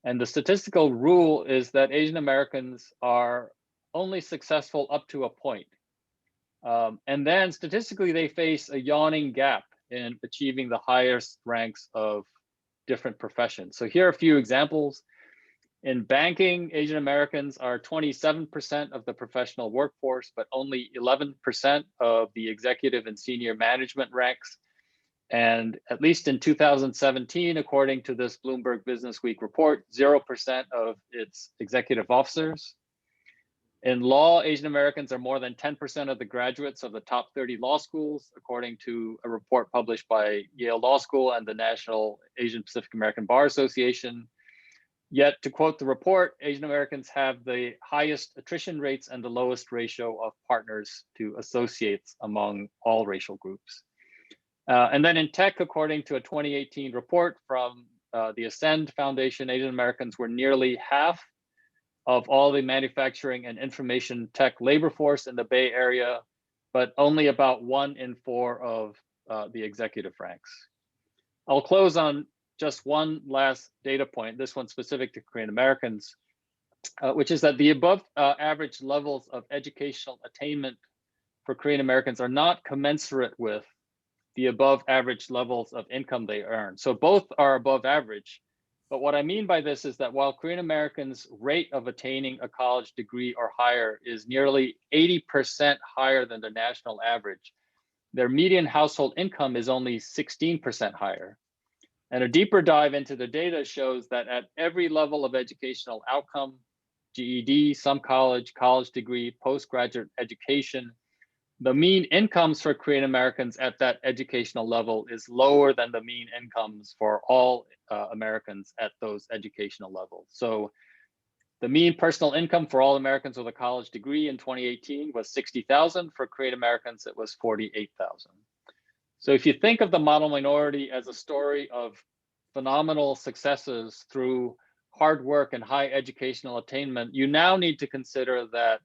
And the statistical rule is that Asian Americans are only successful up to a point. And then statistically, they face a yawning gap in achieving the highest ranks of different professions. So here are a few examples. In banking, Asian Americans are 27% of the professional workforce, but only 11% of the executive and senior management ranks. And at least in 2017, according to this Bloomberg Business Week report, 0% of its executive officers. In law, Asian Americans are more than 10% of the graduates of the top 30 law schools, according to a report published by Yale Law School and the National Asian Pacific American Bar Association. Yet, to quote the report, Asian Americans have the highest attrition rates and the lowest ratio of partners to associates among all racial groups. And then in tech, according to a 2018 report from the Ascend Foundation, Asian Americans were nearly half of all the manufacturing and information tech labor force in the Bay Area, but only about 1 in 4 of the executive ranks. I'll close on just one last data point, this one specific to Korean Americans, which is that the above average levels of educational attainment for Korean Americans are not commensurate with the above average levels of income they earn. So both are above average. But what I mean by this is that while Korean Americans' rate of attaining a college degree or higher is nearly 80% higher than the national average, their median household income is only 16% higher. And a deeper dive into the data shows that at every level of educational outcome, GED, some college, college degree, postgraduate education, the mean incomes for Korean Americans at that educational level is lower than the mean incomes for all Americans at those educational levels. So the mean personal income for all Americans with a college degree in 2018 was $60,000. For Korean Americans, it was $48,000. So if you think of the model minority as a story of phenomenal successes through hard work and high educational attainment, you now need to consider that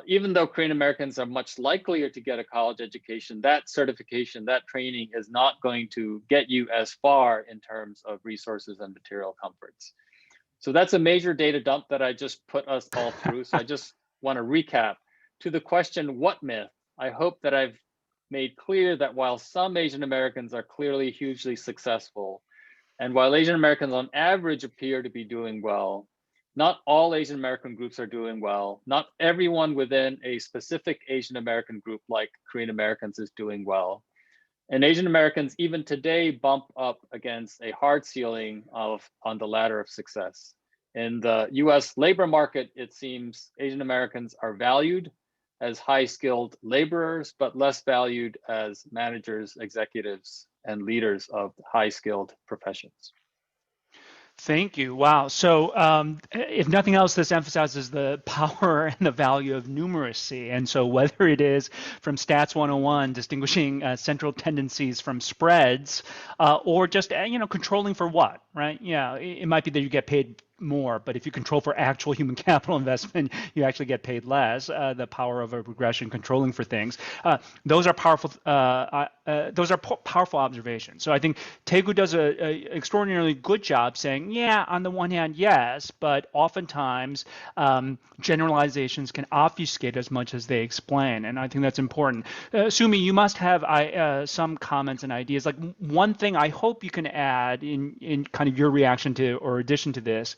even though Korean Americans are much likelier to get a college education, that certification, that training is not going to get you as far in terms of resources and material comforts. So that's a major data dump that I just put us all through. So I just want to recap to the question, what myth? I hope that I've made clear that while some Asian Americans are clearly hugely successful, and while Asian Americans on average appear to be doing well, not all Asian American groups are doing well. Not everyone within a specific Asian American group like Korean Americans is doing well. And Asian Americans even today bump up against a hard ceiling on the ladder of success. In the US labor market, it seems Asian Americans are valued as high-skilled laborers, but less valued as managers, executives, and leaders of high-skilled professions. Thank you. Wow. So if nothing else, this emphasizes the power and the value of numeracy. And so whether it is from Stats 101, distinguishing central tendencies from spreads, or just, controlling for what, right? Yeah, it might be that you get paid more, but if you control for actual human capital investment, you actually get paid less. The power of a regression controlling for things. Those are powerful. Powerful observations. So I think Taegu does an extraordinarily good job saying, yeah, on the one hand, yes, but oftentimes generalizations can obfuscate as much as they explain, and I think that's important. Sumi, you must have some comments and ideas. Like one thing I hope you can add in kind of your reaction to or addition to this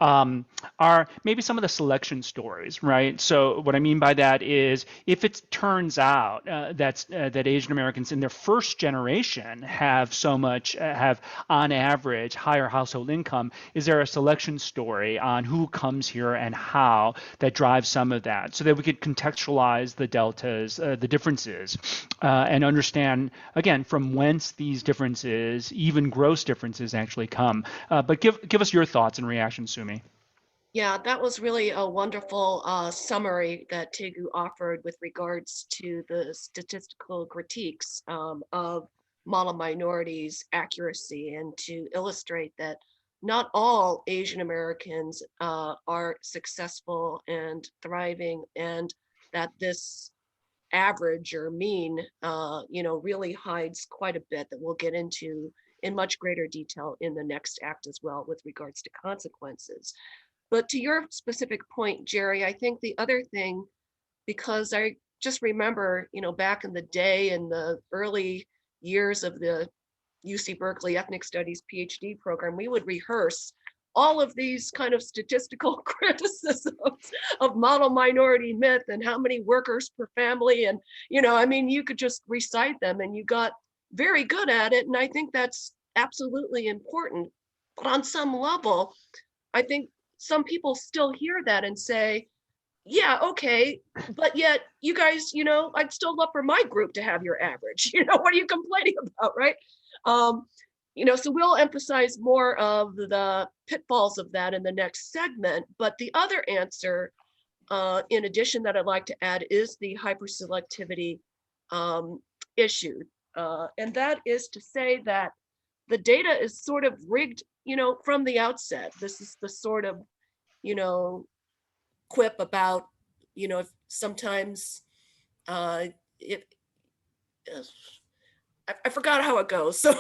are maybe some of the selection stories, right? So what I mean by that is if it turns out that Asian Americans in their first generation have on average higher household income, is there a selection story on who comes here and how that drives some of that, so that we could contextualize the deltas, the differences, and understand again from whence these differences, even gross differences, actually come. But give us your thoughts and reactions, Sumi. Yeah, that was really a wonderful summary that Taegu offered with regards to the statistical critiques of model minorities' accuracy, and to illustrate that not all Asian Americans are successful and thriving, and that this average or mean, really hides quite a bit that we'll get into in much greater detail in the next act as well with regards to consequences. But to your specific point, Jerry, I think the other thing, because I just remember, back in the day in the early years of the UC Berkeley Ethnic Studies PhD program, we would rehearse all of these kind of statistical criticisms of model minority myth and how many workers per family. And, you could just recite them and you got very good at it. And I think that's absolutely important. But on some level, I think some people still hear that and say, yeah, okay, but yet you guys, I'd still love for my group to have your average. What are you complaining about, right? So we'll emphasize more of the pitfalls of that in the next segment. But the other answer, in addition, that I'd like to add is the hyperselectivity issue. And that is to say that the data is sort of rigged, from the outset. This is the sort of, quip about, if sometimes it I forgot how it goes. So,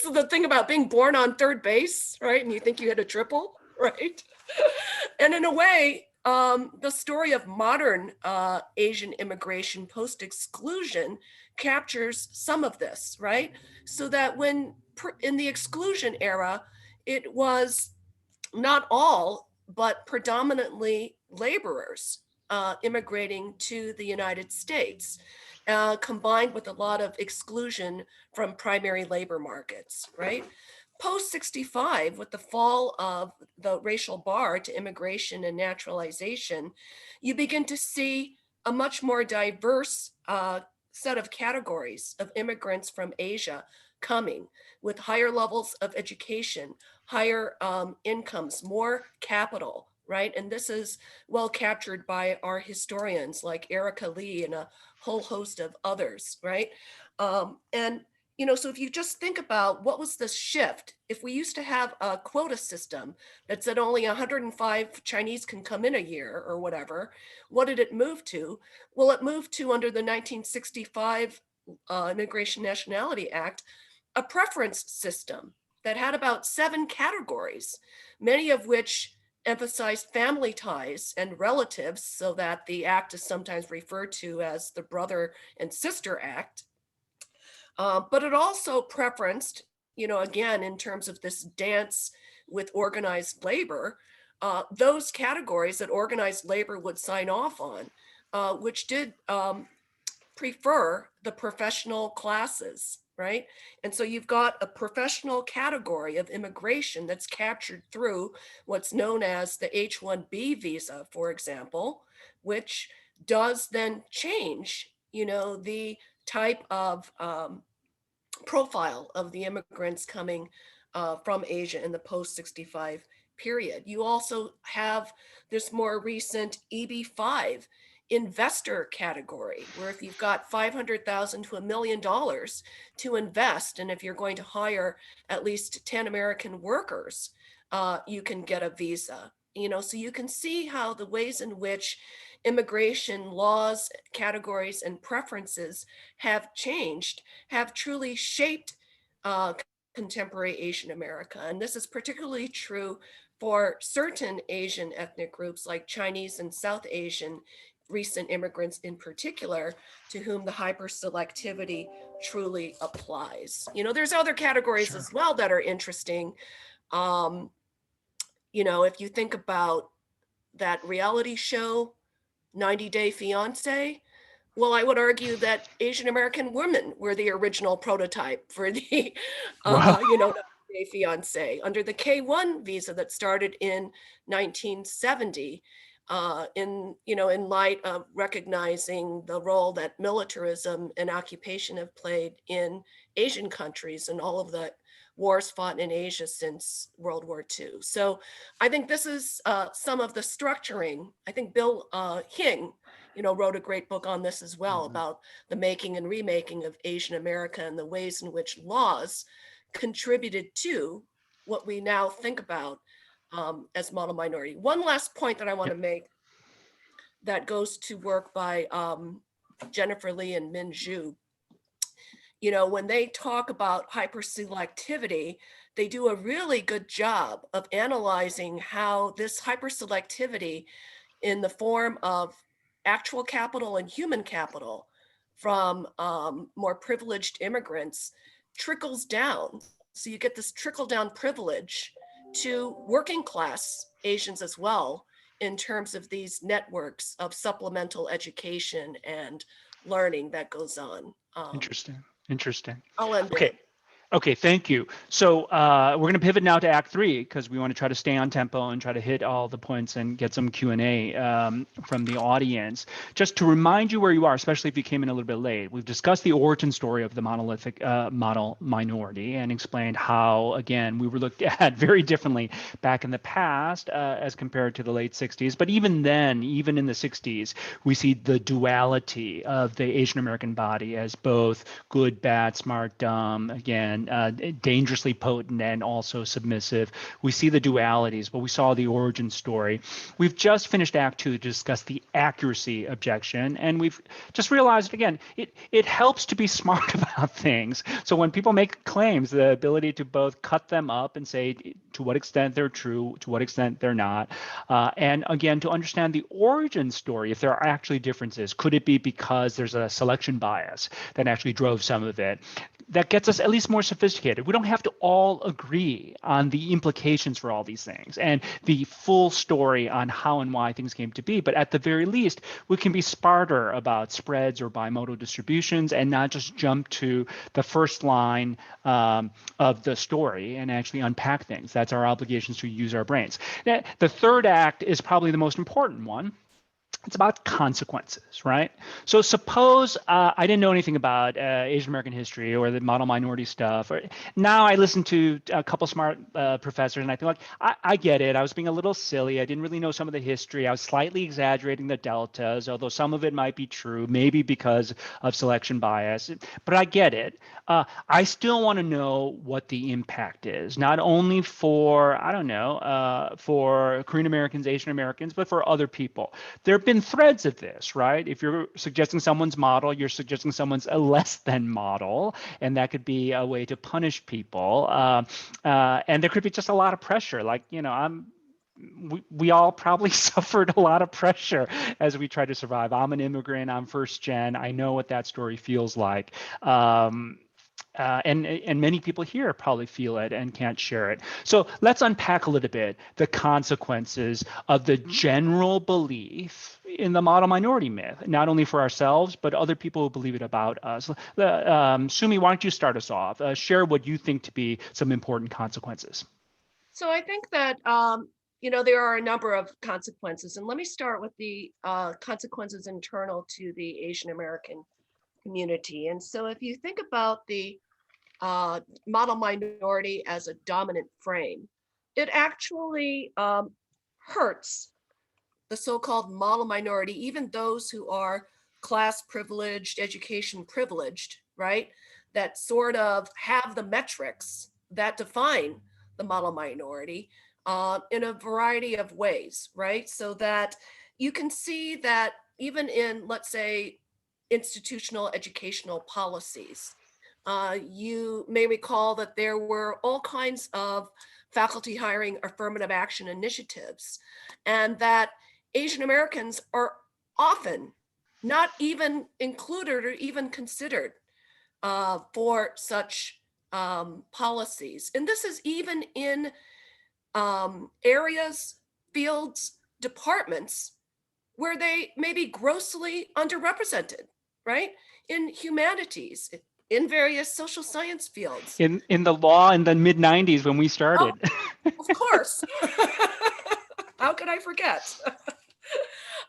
so the thing about being born on third base, right? And you think you hit a triple, right? And in a way, the story of modern Asian immigration post-exclusion captures some of this, right? So that when in the exclusion era, it was not all, but predominantly laborers immigrating to the United States, combined with a lot of exclusion from primary labor markets, right? Post 65, with the fall of the racial bar to immigration and naturalization, you begin to see a much more diverse set of categories of immigrants from Asia coming with higher levels of education, higher incomes, more capital, right? And this is well captured by our historians like Erica Lee and a whole host of others, right? So if you just think about what was the shift, if we used to have a quota system that said only 105 Chinese can come in a year or whatever, what did it move to? Well, it moved to, under the 1965 Immigration Nationality Act, a preference system that had about 7 categories, many of which emphasized family ties and relatives, so that the act is sometimes referred to as the Brother and Sister Act. But it also preferenced, again, in terms of this dance with organized labor, those categories that organized labor would sign off on, which did prefer the professional classes, right? And so you've got a professional category of immigration that's captured through what's known as the H-1B visa, for example, which does then change, the type of profile of the immigrants coming from Asia in the post-65 period. You also have this more recent EB-5 investor category, where if you've got $500,000 to $1 million to invest, and if you're going to hire at least 10 American workers, you can get a visa. So you can see how the ways in which immigration laws, categories, and preferences have changed, have truly shaped contemporary Asian America. And this is particularly true for certain Asian ethnic groups like Chinese and South Asian recent immigrants in particular, to whom the hyperselectivity truly applies. There's other categories Sure. as well that are interesting. If you think about that reality show, 90 Day Fiance, well, I would argue that Asian American women were the original prototype for the, Wow. 90 Day Fiance under the K-1 visa that started in 1970. In light of recognizing the role that militarism and occupation have played in Asian countries and all of the wars fought in Asia since World War II. So I think this is some of the structuring. I think Bill Hing, wrote a great book on this as well, about the making and remaking of Asian America and the ways in which laws contributed to what we now think about as model minority. One last point that I want to make that goes to work by Jennifer Lee and Min Zhu, you know, when they talk about hyperselectivity, they do a really good job of analyzing how this hyperselectivity in the form of actual capital and human capital from more privileged immigrants trickles down. So you get this trickle down privilege to working class Asians as well, in terms of these networks of supplemental education and learning that goes on. Interesting. Interesting. I'll end Okay. there. Okay, thank you. So we're going to pivot now to Act 3 because we want to try to stay on tempo and try to hit all the points and get some Q&A from the audience. Just to remind you where you are, especially if you came in a little bit late, we've discussed the origin story of the monolithic model minority and explained how, again, we were looked at very differently back in the past as compared to the late 60s. But even then, even in the 60s, we see the duality of the Asian American body as both good, bad, smart, dumb, again, dangerously potent and also submissive. We see the dualities, but we saw the origin story. We've just finished Act 2 to discuss the accuracy objection, and we've just realized, again, it helps to be smart about things. So when people make claims, the ability to both cut them up and say to what extent they're true, to what extent they're not, and again, to understand the origin story, if there are actually differences. Could it be because there's a selection bias that actually drove some of it? That gets us at least more sophisticated. We don't have to all agree on the implications for all these things and the full story on how and why things came to be, but at the very least, we can be smarter about spreads or bimodal distributions and not just jump to the first line of the story and actually unpack things. That's our obligations to use our brains. Now, the third act is probably the most important one. It's about consequences, right? So suppose I didn't know anything about Asian American history or the model minority stuff. Now I listen to a couple smart professors and I feel like I get it. I was being a little silly. I didn't really know some of the history. I was slightly exaggerating the deltas, although some of it might be true, maybe because of selection bias, but I get it. I still want to know what the impact is, not only for, I don't know, for Korean Americans, Asian Americans, but for other people. There have been threads of this, right? If you're suggesting someone's model, you're suggesting someone's a less than model, and that could be a way to punish people. And there could be just a lot of pressure. Like, you know, we all probably suffered a lot of pressure as we try to survive. I'm an immigrant, I'm first gen. I know what that story feels like. And many people here probably feel it and can't share it. So let's unpack a little bit the consequences of the general belief in the model minority myth, not only for ourselves, but other people who believe it about us. Sumi, why don't you start us off? Share what you think to be some important consequences. So I think that, you know, there are a number of consequences. And let me start with the consequences internal to the Asian American community. And so if you think about the model minority as a dominant frame, it actually hurts the so-called model minority, even those who are class privileged, education privileged, right? That sort of have the metrics that define the model minority in a variety of ways, right? So that you can see that even in, let's say, institutional educational policies, you may recall that there were all kinds of faculty hiring affirmative action initiatives, and that Asian Americans are often not even included or even considered for such policies. And this is even in areas, fields, departments where they may be grossly underrepresented, right? In humanities, in various social science fields. In the law in the mid 90s when we started. Oh, of course. How could I forget?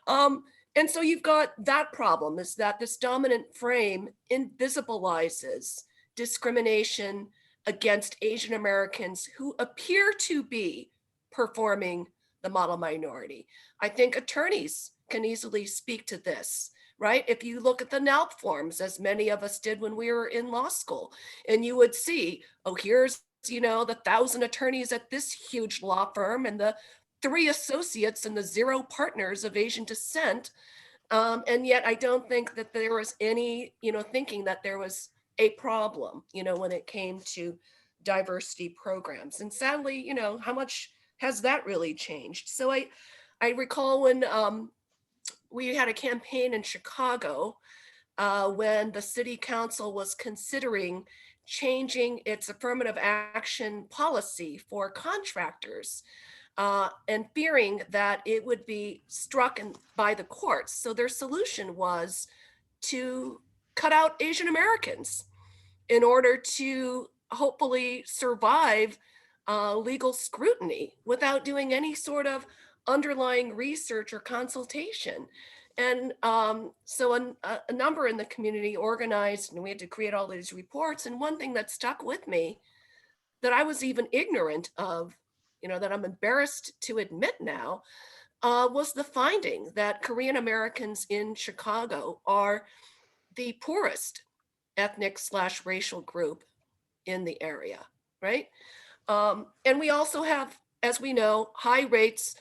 And so you've got that problem, is that this dominant frame invisibilizes discrimination against Asian Americans who appear to be performing the model minority. I think attorneys can easily speak to this, right? If you look at the NALP forms, as many of us did when we were in law school, and you would see, oh, here's, you know, the 1,000 attorneys at this huge law firm and the 3 associates and the 0 partners of Asian descent, And yet I don't think that there was any, thinking that there was a problem, when it came to diversity programs. And sadly, how much has that really changed? So I recall when we had a campaign in Chicago when the city council was considering changing its affirmative action policy for contractors and fearing that it would be struck by the courts. So their solution was to cut out Asian Americans in order to hopefully survive legal scrutiny without doing any sort of underlying research or consultation. And so a number in the community organized, and we had to create all these reports. And one thing that stuck with me that I was even ignorant of, that I'm embarrassed to admit now, was the finding that Korean Americans in Chicago are the poorest ethnic/racial group in the area, right? And we also have, as we know, highest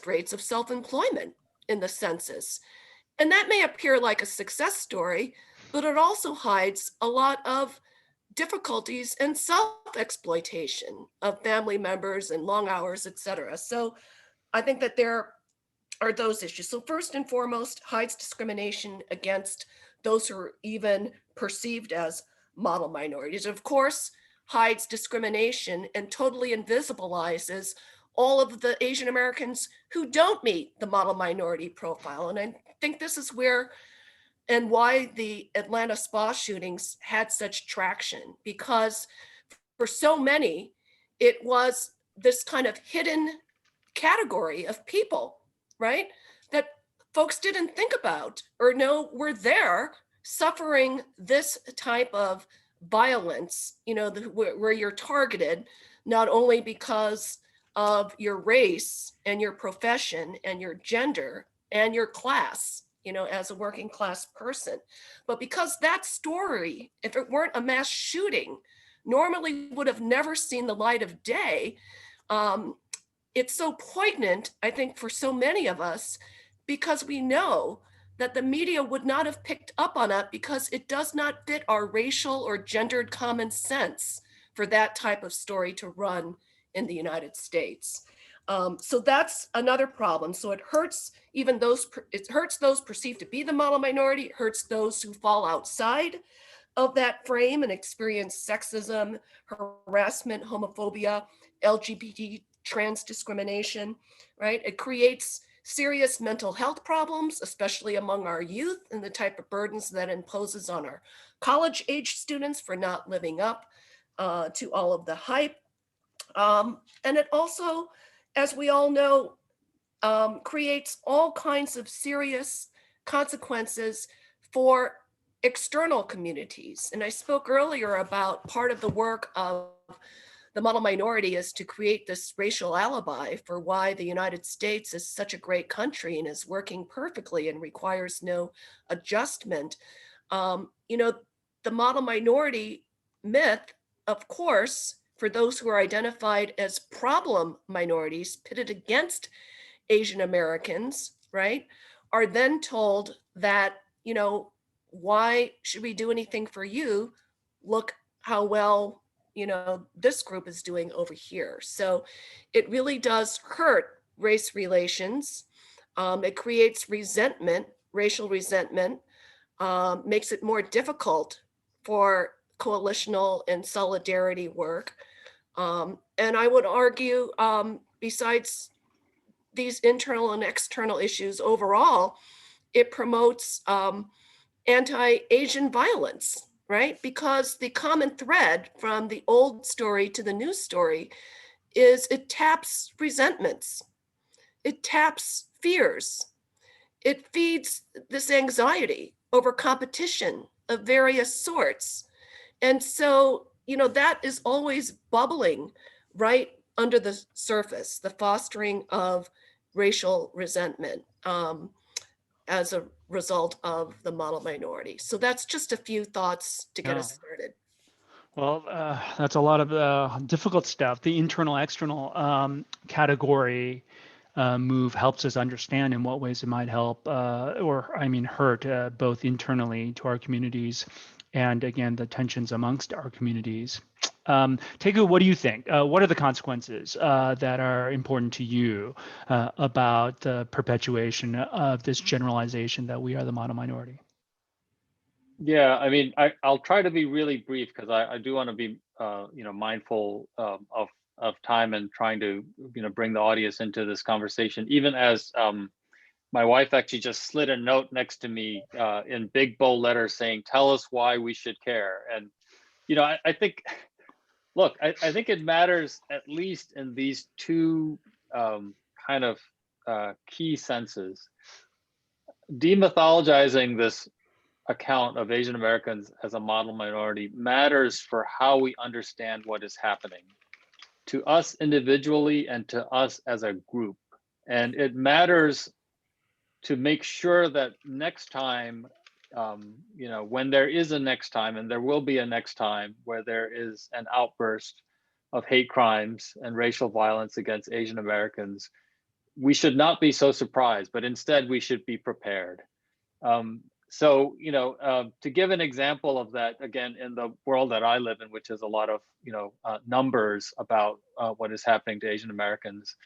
rates of self-employment in the census. And that may appear like a success story, but it also hides a lot of difficulties and self-exploitation of family members and long hours, et cetera. So I think that there are those issues. So first and foremost, hides discrimination against those who are even perceived as model minorities. Of course, hides discrimination and totally invisibilizes all of the Asian Americans who don't meet the model minority profile. And I think this is where and why the Atlanta spa shootings had such traction, because for so many, it was this kind of hidden category of people, right? That folks didn't think about or know were there suffering this type of violence, where you're targeted not only because of your race and your profession and your gender and your class, as a working class person, but because that story, if it weren't a mass shooting, normally would have never seen the light of day. It's so poignant, I think, for so many of us, because we know that the media would not have picked up on it because it does not fit our racial or gendered common sense for that type of story to run in the United States. So that's another problem. So it hurts those perceived to be the model minority. It hurts those who fall outside of that frame and experience sexism, harassment, homophobia, LGBT, trans discrimination, right? It creates serious mental health problems, especially among our youth, and the type of burdens that imposes on our college-age students for not living up to all of the hype. And it also, as we all know, creates all kinds of serious consequences for external communities. And I spoke earlier about part of the work of the model minority is to create this racial alibi for why the United States is such a great country and is working perfectly and requires no adjustment. The model minority myth, of course, for those who are identified as problem minorities pitted against Asian Americans, right, are then told that, why should we do anything for you? Look how well, this group is doing over here. So it really does hurt race relations. It creates resentment, racial resentment, makes it more difficult for coalitional and solidarity work. And I would argue, besides these internal and external issues overall, it promotes anti-Asian violence, right? Because the common thread from the old story to the new story is it taps resentments, it taps fears, it feeds this anxiety over competition of various sorts. And so, that is always bubbling right under the surface, the fostering of racial resentment as a result of the model minority. So that's just a few thoughts to get us started. Well, that's a lot of difficult stuff. The internal, external category move helps us understand in what ways it might help hurt both internally to our communities and again, the tensions amongst our communities. Tegu, what do you think? What are the consequences that are important to you about the perpetuation of this generalization that we are the model minority? Yeah, I mean, I'll try to be really brief because I do want to be mindful of time and trying to bring the audience into this conversation. Even as my wife actually just slid a note next to me in big bold letters saying, "Tell us why we should care." And I think, look, I think it matters at least in these two kind of key senses. Demythologizing this account of Asian Americans as a model minority matters for how we understand what is happening to us individually and to us as a group. And it matters to make sure that next time, when there is a next time, and there will be a next time where there is an outburst of hate crimes and racial violence against Asian Americans, we should not be so surprised, but instead we should be prepared. To give an example of that, again, in the world that I live in, which is a lot of numbers about what is happening to Asian Americans,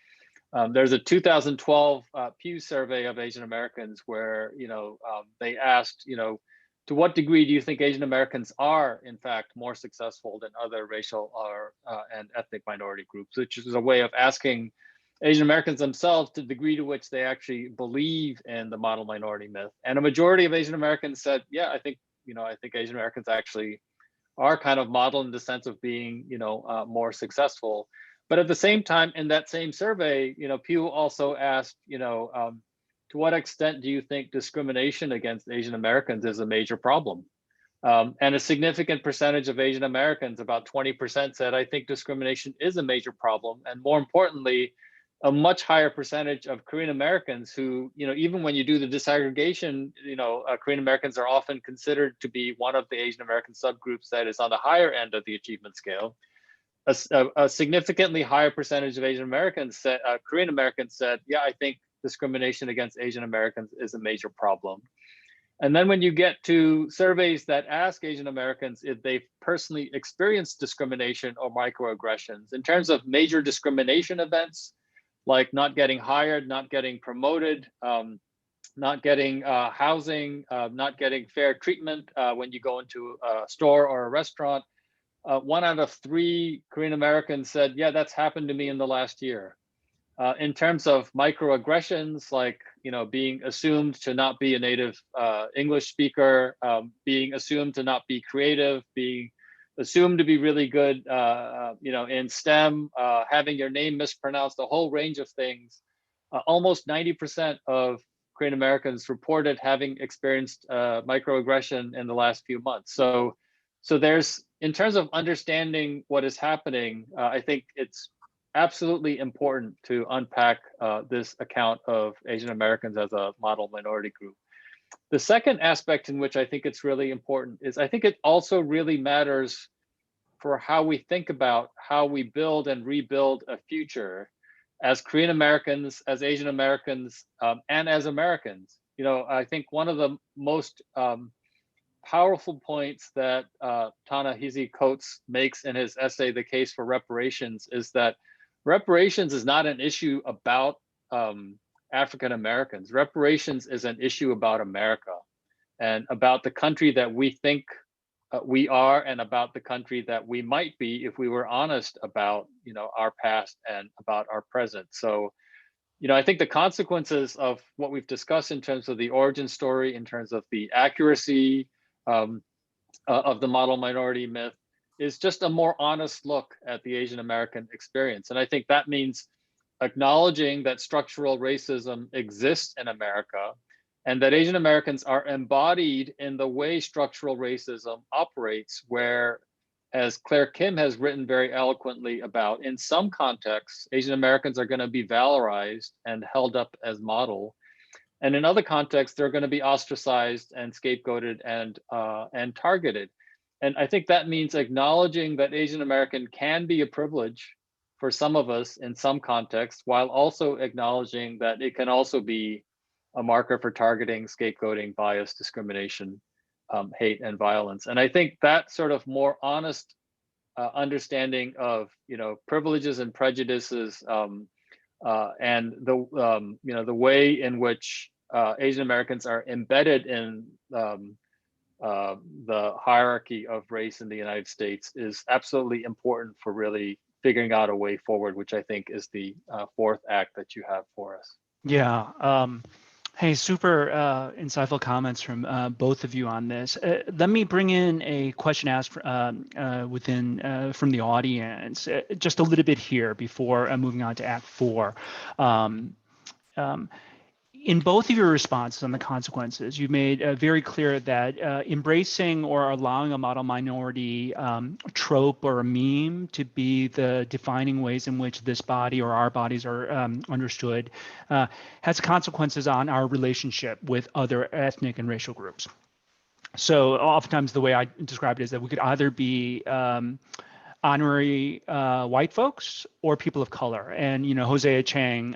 there's a 2012 Pew survey of Asian Americans where they asked, to what degree do you think Asian Americans are, in fact, more successful than other racial and ethnic minority groups, which is a way of asking Asian Americans themselves to the degree to which they actually believe in the model minority myth. And a majority of Asian Americans said, yeah, I think Asian Americans actually are kind of model in the sense of being, more successful. But at the same time, in that same survey, Pew also asked, to what extent do you think discrimination against Asian Americans is a major problem? And a significant percentage of Asian Americans, about 20%, said, I think discrimination is a major problem. And more importantly, a much higher percentage of Korean Americans who, even when you do the disaggregation, Korean Americans are often considered to be one of the Asian American subgroups that is on the higher end of the achievement scale. A significantly higher percentage of Asian Americans said, Korean Americans said, yeah, I think discrimination against Asian Americans is a major problem. And then when you get to surveys that ask Asian Americans if they've personally experienced discrimination or microaggressions, in terms of major discrimination events, like not getting hired, not getting promoted, not getting housing, not getting fair treatment when you go into a store or a restaurant, 1 out of 3 Korean Americans said, yeah, that's happened to me in the last year. In terms of microaggressions, like being assumed to not be a native English speaker, being assumed to not be creative, being assumed to be really good, in STEM, having your name mispronounced, a whole range of things. Almost 90% of Korean Americans reported having experienced microaggression in the last few months. So there's, in terms of understanding what is happening, I think it's absolutely important to unpack this account of Asian Americans as a model minority group. The second aspect in which I think it's really important is I think it also really matters for how we think about how we build and rebuild a future as Korean Americans, as Asian Americans, and as Americans. I think one of the most powerful points that Ta-Nehisi Coates makes in his essay, The Case for Reparations, is that reparations is not an issue about African Americans. Reparations is an issue about America and about the country that we think we are and about the country that we might be if we were honest about our past and about our present. So I think the consequences of what we've discussed in terms of the origin story, in terms of the accuracy of the model minority myth, is just a more honest look at the Asian American experience. And I think that means acknowledging that structural racism exists in America and that Asian Americans are embodied in the way structural racism operates, where, as Claire Kim has written very eloquently about, in some contexts, Asian Americans are going to be valorized and held up as model. And in other contexts, they're going to be ostracized and scapegoated and targeted. And I think that means acknowledging that Asian American can be a privilege for some of us in some contexts, while also acknowledging that it can also be a marker for targeting, scapegoating, bias, discrimination, hate, and violence. And I think that sort of more honest understanding of, privileges and prejudices, and the way in which Asian Americans are embedded in the hierarchy of race in the United States is absolutely important for really figuring out a way forward, which I think is the fourth act that you have for us. Yeah. Hey, super insightful comments from both of you on this. Let me bring in a question asked from the audience, just a little bit here before moving on to Act 4. In both of your responses on the consequences, you made very clear that embracing or allowing a model minority trope or a meme to be the defining ways in which this body or our bodies are understood has consequences on our relationship with other ethnic and racial groups. So oftentimes the way I describe it is that we could either be honorary white folks or people of color. And, Hosea Chang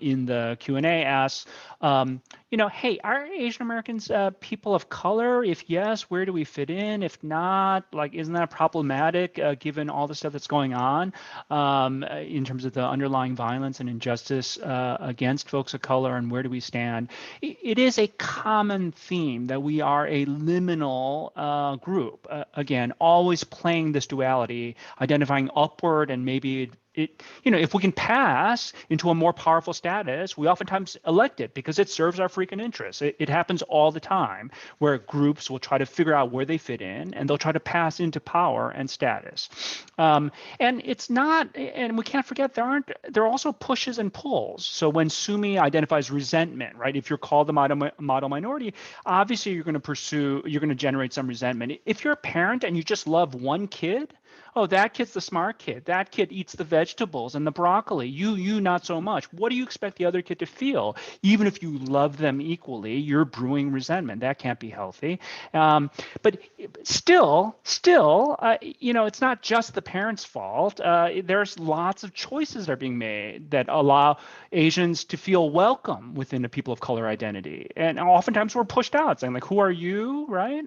in the Q&A asks, hey, are Asian Americans people of color? If yes, where do we fit in? If not, isn't that problematic given all the stuff that's going on in terms of the underlying violence and injustice against folks of color, and where do we stand? It is a common theme that we are a liminal group, again, always playing this duality, identifying upward and maybe if we can pass into a more powerful status, we oftentimes elect it because it serves our freaking interests. It happens all the time where groups will try to figure out where they fit in and they'll try to pass into power and status. And it's not, and we can't forget there are also pushes and pulls. So when Sumi identifies resentment, right? If you're called the model minority, obviously you're going to generate some resentment. If you're a parent and you just love one kid, oh, that kid's the smart kid. That kid eats the vegetables and the broccoli. You not so much. What do you expect the other kid to feel? Even if you love them equally, you're brewing resentment. That can't be healthy. But still, it's not just the parents' fault. There's lots of choices that are being made that allow Asians to feel welcome within a people of color identity. And oftentimes we're pushed out, saying who are you, right?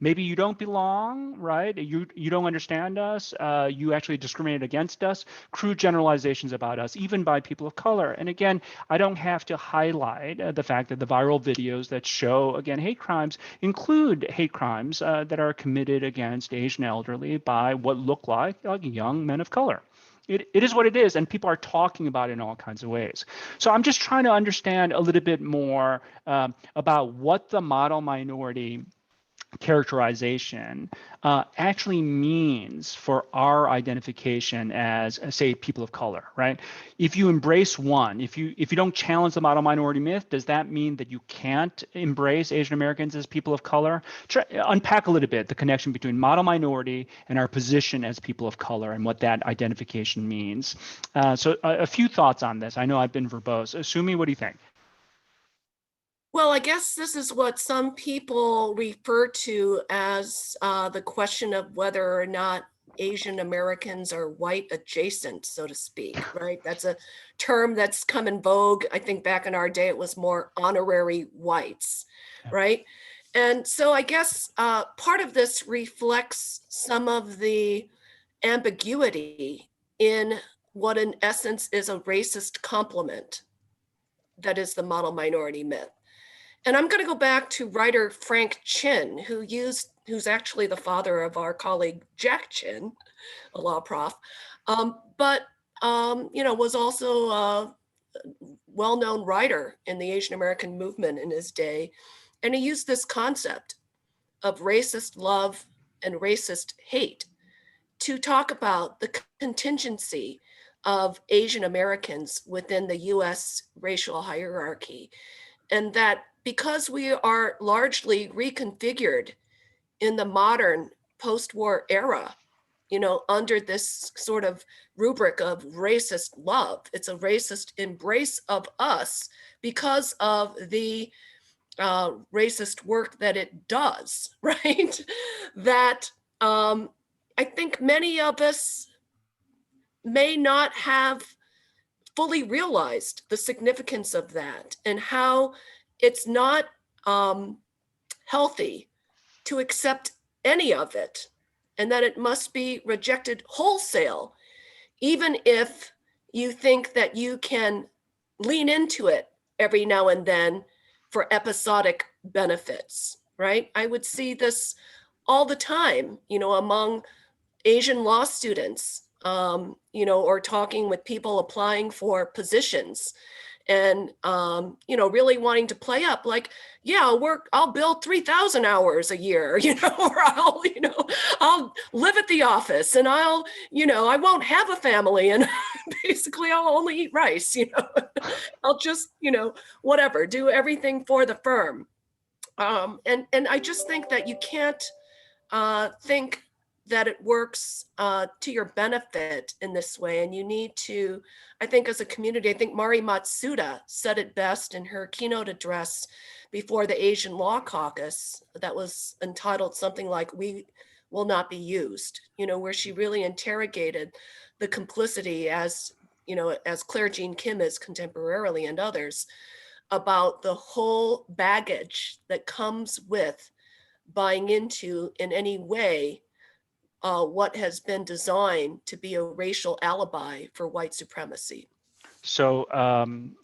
Maybe you don't belong, right? You don't understand us, you actually discriminate against us, crude generalizations about us, even by people of color. And again, I don't have to highlight the fact that the viral videos that show, again, hate crimes include hate crimes that are committed against Asian elderly by what look like young men of color. It is what it is, and people are talking about it in all kinds of ways. So I'm just trying to understand a little bit more about what the model minority characterization actually means for our identification as, say, people of color, right? If you embrace one, if you don't challenge the model minority myth, does that mean that you can't embrace Asian Americans as people of color? Unpack a little bit the connection between model minority and our position as people of color and what that identification means. So a few thoughts on this. I know I've been verbose. Sumi, what do you think? Well, I guess this is what some people refer to as the question of whether or not Asian Americans are white adjacent, so to speak, right? That's a term that's come in vogue. I think back in our day, it was more honorary whites, right? And so I guess part of this reflects some of the ambiguity in what in essence is a racist compliment that is the model minority myth. And I'm going to go back to writer Frank Chin, who's actually the father of our colleague Jack Chin, a law prof, but was also a well-known writer in the Asian American movement in his day. And he used this concept of racist love and racist hate to talk about the contingency of Asian Americans within the US racial hierarchy. And that because we are largely reconfigured in the modern post-war era, under this sort of rubric of racist love, it's a racist embrace of us because of the racist work that it does, right? That I think many of us may not have fully realized the significance of that and how it's not healthy to accept any of it, and that it must be rejected wholesale, even if you think that you can lean into it every now and then for episodic benefits, right? I would see this all the time, among Asian law students, or talking with people applying for positions and, really wanting to play up like, yeah, I'll bill 3,000 hours a year, or I'll live at the office and I won't have a family and basically I'll only eat rice, I'll just, whatever, do everything for the firm. And I just think that you can't think that it works to your benefit in this way. And you need to, I think as a community, I think Mari Matsuda said it best in her keynote address before the Asian Law Caucus that was entitled something like "We Will Not Be Used," where she really interrogated the complicity as Claire Jean Kim is contemporarily and others about the whole baggage that comes with buying into in any way what has been designed to be a racial alibi for white supremacy. So,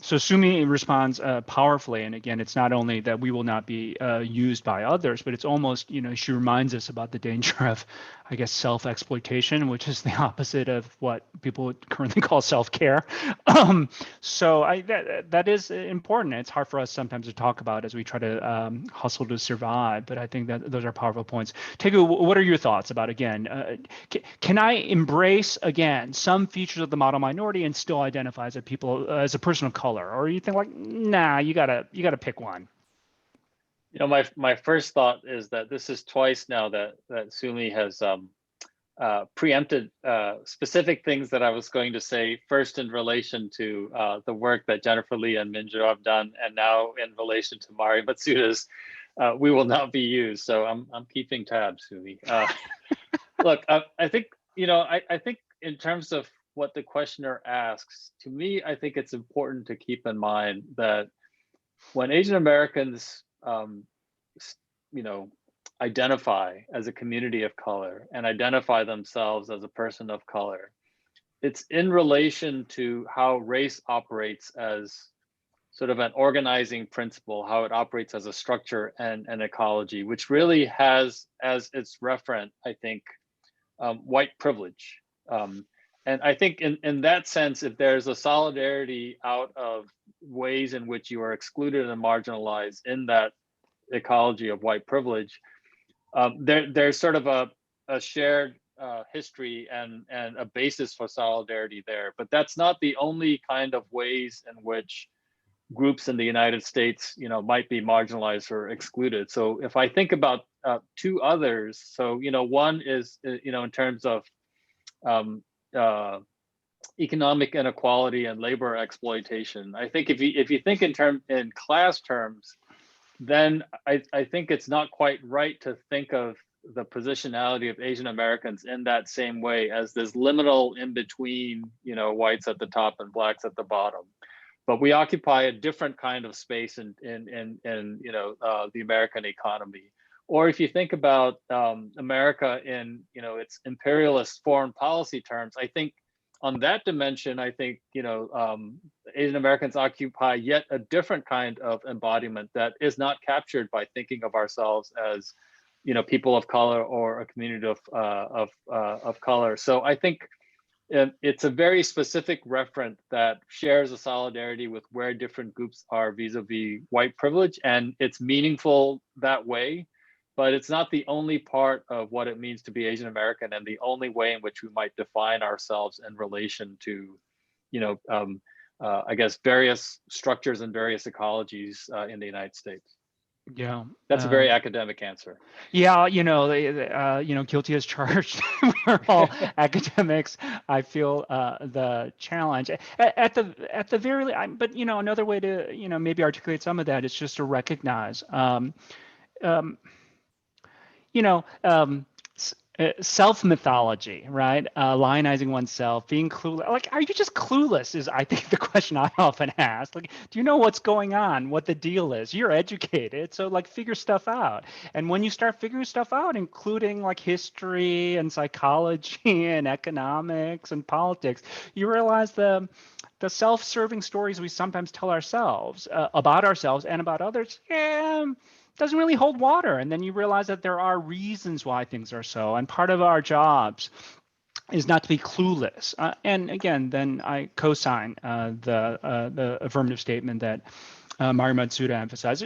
so Sumi responds powerfully, and again, it's not only that we will not be used by others, but it's almost, she reminds us about the danger of, I guess, self-exploitation, which is the opposite of what people would currently call self-care. So that is important. It's hard for us sometimes to talk about as we try to hustle to survive, but I think that those are powerful points. Tegu, what are your thoughts about, again, can I embrace, again, some features of the model minority and still identify as a person of color, or you think like, nah, you gotta pick one? My first thought is that this is twice now that Sumi has preempted specific things that I was going to say, first in relation to the work that Jennifer Lee and Minjo have done, and now in relation to Mari Matsuda's "We Will Not Be Used." So I'm keeping tabs, Sumi. Look, I think I think in terms of what the questioner asks, to me, I think it's important to keep in mind that when Asian Americans, identify as a community of color and identify themselves as a person of color, it's in relation to how race operates as sort of an organizing principle, how it operates as a structure and an ecology, which really has as its referent, I think, white privilege. And I think in that sense, if there's a solidarity out of ways in which you are excluded and marginalized in that ecology of white privilege, there's sort of a shared history and a basis for solidarity there. But that's not the only kind of ways in which groups in the United States, might be marginalized or excluded. So if I think about two others, so one is in terms of economic inequality and labor exploitation. I think if you think in class terms, then I think it's not quite right to think of the positionality of Asian Americans in that same way as this liminal in between, whites at the top and blacks at the bottom. But we occupy a different kind of space in the American economy. Or if you think about America in its imperialist foreign policy terms, I think on that dimension, I think Asian Americans occupy yet a different kind of embodiment that is not captured by thinking of ourselves as people of color or a community of color. So I think it's a very specific referent that shares a solidarity with where different groups are vis-a-vis white privilege, and it's meaningful that way. But it's not the only part of what it means to be Asian American and the only way in which we might define ourselves in relation to, I guess, various structures and various ecologies in the United States. Yeah, that's a very academic answer. Yeah, guilty as charged. We're all academics. I feel the challenge at the very, but another way to maybe articulate some of that is just to recognize. self-mythology, right? Lionizing oneself, being clueless. Like, are you just clueless is, I think, the question I often ask. Like, do you know what's going on, what the deal is? You're educated, so like figure stuff out. And when you start figuring stuff out, including like history and psychology and economics and politics, you realize the self-serving stories we sometimes tell ourselves about ourselves and about others, doesn't really hold water. And then you realize that there are reasons why things are so. And part of our jobs is not to be clueless. And again, then I co-sign the affirmative statement that Mari Matsuda emphasized.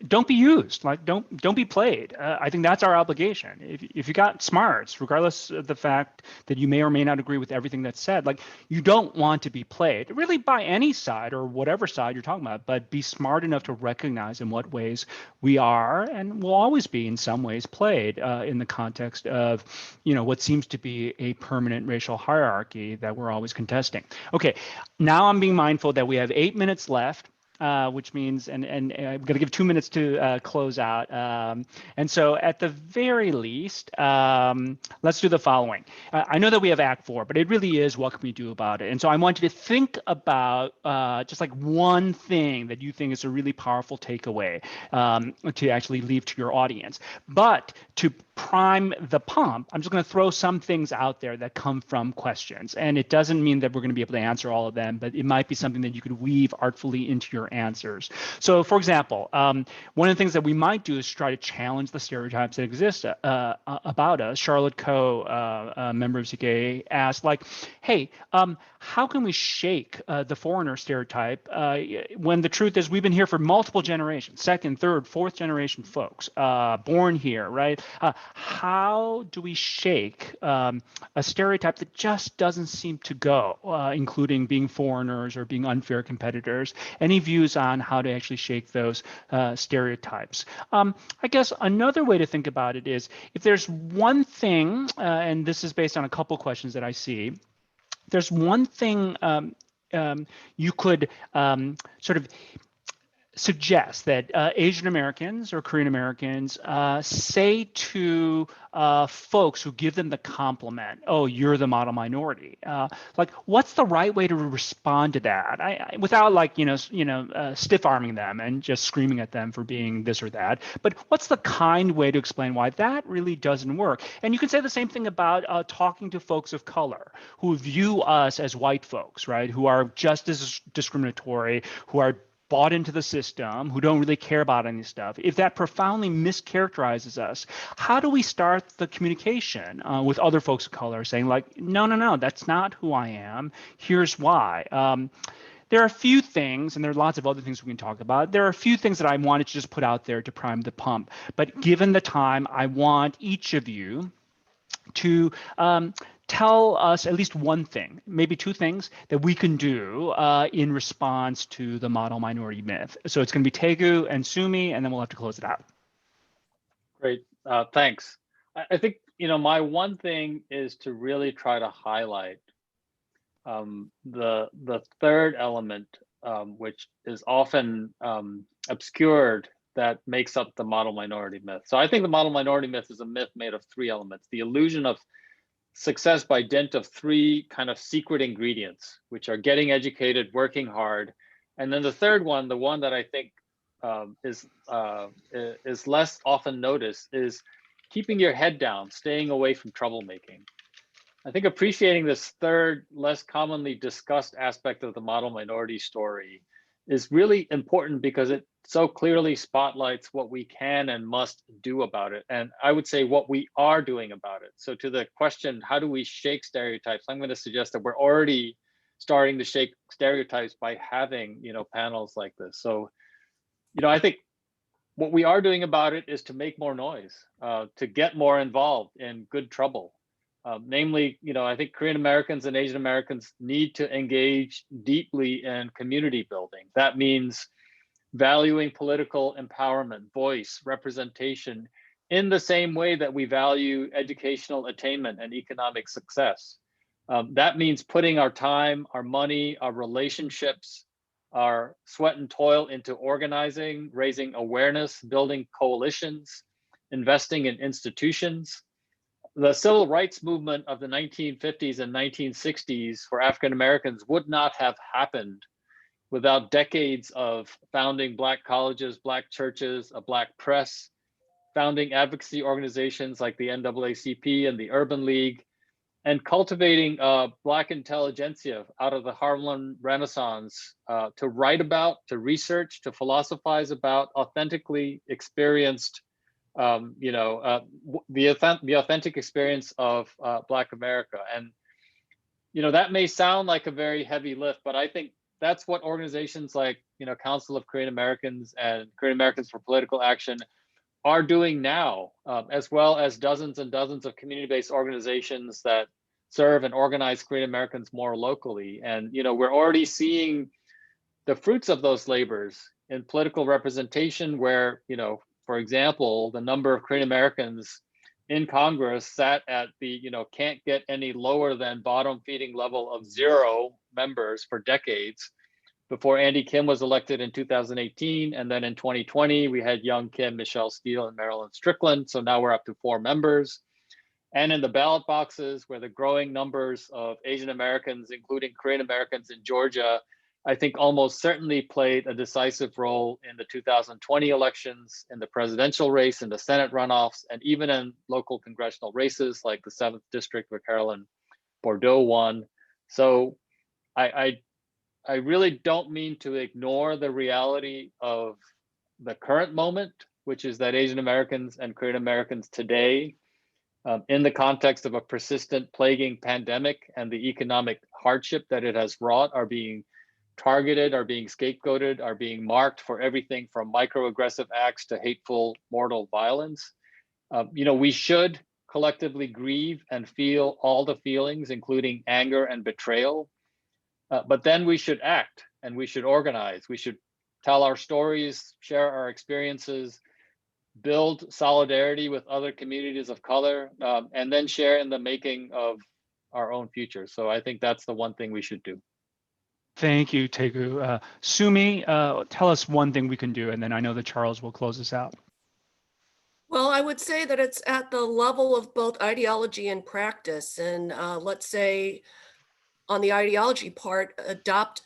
Don't be used. Like, don't be played. I think that's our obligation. If you got smarts, regardless of the fact that you may or may not agree with everything that's said, like, you don't want to be played, really, by any side or whatever side you're talking about. But be smart enough to recognize in what ways we are and will always be in some ways played in the context of what seems to be a permanent racial hierarchy that we're always contesting. Okay, now I'm being mindful that we have 8 minutes left. Which means, and I'm going to give 2 minutes to close out. And so at the very least, let's do the following. I know that we have Act 4, but it really is what can we do about it? And so I want you to think about just like one thing that you think is a really powerful takeaway to actually leave to your audience. But to prime the pump, I'm just going to throw some things out there that come from questions. And it doesn't mean that we're going to be able to answer all of them, but it might be something that you could weave artfully into your answers. So for example, one of the things that we might do is try to challenge the stereotypes that exist about us. Charlotte Coe, a member of CK, asked, like, hey, how can we shake the foreigner stereotype when the truth is we've been here for multiple generations, second, third, fourth generation folks, born here, right? How do we shake a stereotype that just doesn't seem to go, including being foreigners or being unfair competitors? Any views on how to actually shake those stereotypes? I guess another way to think about it is, if there's one thing, and this is based on a couple questions that I see, there's one thing you could sort of suggest that Asian Americans or Korean Americans say to folks who give them the compliment, "Oh, you're the model minority." Like, what's the right way to respond to that? Without like stiff arming them and just screaming at them for being this or that. But what's the kind way to explain why that really doesn't work? And you can say the same thing about talking to folks of color who view us as white folks, right? Who are just as discriminatory, who are bought into the system, who don't really care about any stuff. If that profoundly mischaracterizes us, how do we start the communication with other folks of color saying, like, no, that's not who I am. Here's why. There are a few things, and there are lots of other things we can talk about. There are a few things that I wanted to just put out there to prime the pump. But given the time, I want each of you to tell us at least one thing, maybe two things that we can do in response to the model minority myth. So it's going to be Tegu and Sumi, and then we'll have to close it out. Great, thanks. I think my one thing is to really try to highlight the third element, which is often obscured, that makes up the model minority myth. So I think the model minority myth is a myth made of three elements: the illusion of success by dint of three kind of secret ingredients, which are getting educated, working hard, and then the third one, the one that I think is less often noticed, is keeping your head down, staying away from troublemaking. I think appreciating this third, less commonly discussed aspect of the model minority story is really important because it so clearly spotlights what we can and must do about it. And I would say what we are doing about it. So to the question, how do we shake stereotypes? I'm going to suggest that we're already starting to shake stereotypes by having, panels like this. So, I think what we are doing about it is to make more noise, to get more involved in good trouble. Namely, I think Korean Americans and Asian Americans need to engage deeply in community building. That means valuing political empowerment, voice, representation in the same way that we value educational attainment and economic success. That means putting our time, our money, our relationships, our sweat and toil into organizing, raising awareness, building coalitions, investing in institutions, the civil rights movement of the 1950s and 1960s for African Americans would not have happened without decades of founding Black colleges, Black churches, a Black press, founding advocacy organizations like the NAACP and the Urban League, and cultivating Black intelligentsia out of the Harlem Renaissance to write about, to research, to philosophize about authentically experienced, the authentic experience of Black America. And, that may sound like a very heavy lift, but I think that's what organizations like, Council of Korean Americans and Korean Americans for Political Action are doing now, as well as dozens and dozens of community-based organizations that serve and organize Korean Americans more locally. And, we're already seeing the fruits of those labors in political representation where, for example, the number of Korean Americans in Congress sat at the, can't get any lower than bottom feeding level of 0 members for decades before Andy Kim was elected in 2018. And then in 2020, we had Young Kim, Michelle Steele, and Marilyn Strickland. So now we're up to 4 members. And in the ballot boxes, where the growing numbers of Asian Americans, including Korean Americans in Georgia, I think almost certainly played a decisive role in the 2020 elections, in the presidential race, in the Senate runoffs, and even in local congressional races like the 7th District where Carolyn Bordeaux won. So I really don't mean to ignore the reality of the current moment, which is that Asian Americans and Korean Americans today, in the context of a persistent plaguing pandemic and the economic hardship that it has wrought, are being targeted, are being scapegoated, are being marked for everything from microaggressive acts to hateful mortal violence. We should collectively grieve and feel all the feelings, including anger and betrayal. But then we should act and we should organize. We should tell our stories, share our experiences, build solidarity with other communities of color, and then share in the making of our own future. So I think that's the one thing we should do. Thank you, Taegu. Sumi, tell us one thing we can do, and then I know that Charles will close us out. Well, I would say that it's at the level of both ideology and practice. And let's say on the ideology part, adopt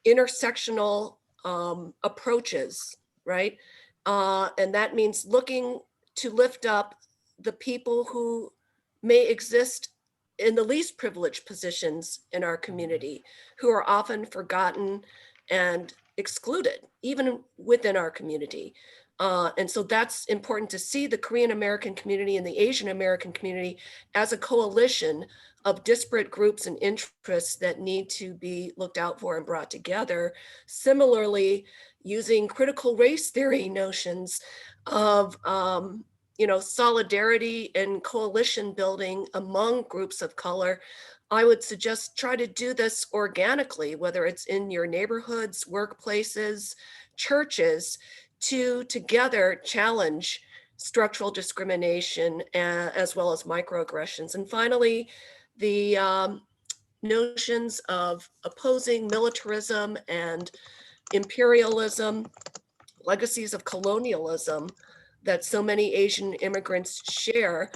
intersectional approaches, right? And that means looking to lift up the people who may exist in the least privileged positions in our community, who are often forgotten and excluded, even within our community. And so that's important to see the Korean American community and the Asian American community as a coalition of disparate groups and interests that need to be looked out for and brought together. Similarly, using critical race theory notions of solidarity and coalition building among groups of color, I would suggest try to do this organically, whether it's in your neighborhoods, workplaces, churches, to together challenge structural discrimination as well as microaggressions. And finally, the notions of opposing militarism and imperialism, legacies of colonialism that so many Asian immigrants share.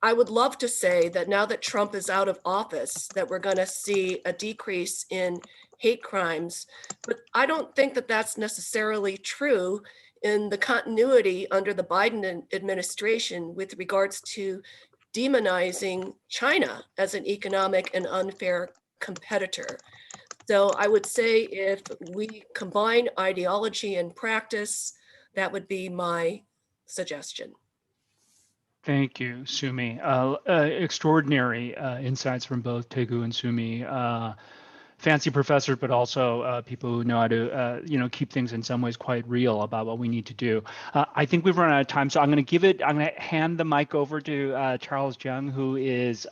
I would love to say that now that Trump is out of office, that we're going to see a decrease in hate crimes, but I don't think that that's necessarily true in the continuity under the Biden administration with regards to demonizing China as an economic and unfair competitor. So I would say if we combine ideology and practice, that would be my suggestion. Thank you, Sumi. Extraordinary insights from both Taegu and Sumi. Fancy professors, but also people who know how to, keep things in some ways quite real about what we need to do. I think we've run out of time, so I'm going to hand the mic over to Charles Jung, who is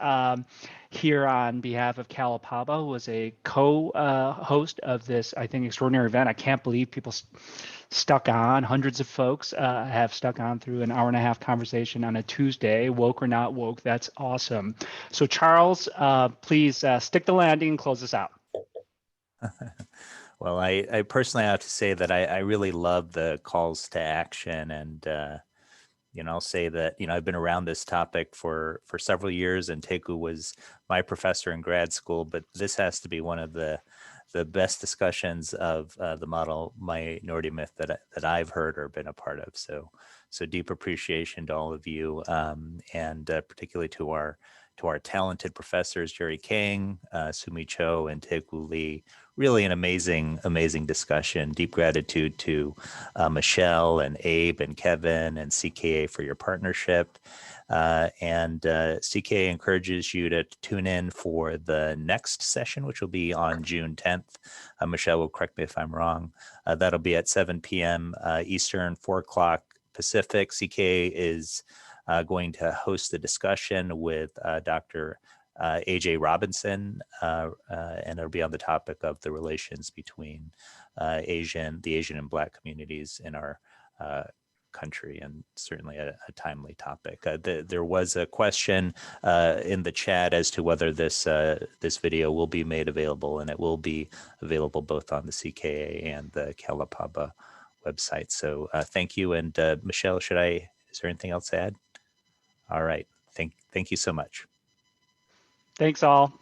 here on behalf of Cal-APABA, who was a co-host of this, I think, extraordinary event. I can't believe people stuck on. Hundreds of folks have stuck on through an hour-and-a-half conversation on a Tuesday, woke or not woke. That's awesome. So Charles, please stick the landing and close us out. Well, I personally have to say that I really love the calls to action and I'll say that, I've been around this topic for several years, and Teku was my professor in grad school, but this has to be one of the best discussions of the model minority myth that I've heard or been a part of. So deep appreciation to all of you, and particularly to our talented professors, Jerry Kang, Sumi Cho, and Teku Lee. Really an amazing discussion. Deep gratitude to Michelle and Abe and Kevin and CKA for your partnership. And CKA encourages you to tune in for the next session, which will be on June 10th. Michelle will correct me if I'm wrong. That'll be at 7 p.m. Eastern, 4 o'clock Pacific. CKA is going to host the discussion with Dr. AJ Robinson, and it'll be on the topic of the relations between the Asian and Black communities in our country, and certainly a timely topic. There was a question in the chat as to whether this video will be made available, and it will be available both on the CKA and the Cal-APABA website. So thank you. And Michelle, is there anything else to add? All right. Thank you so much. Thanks all.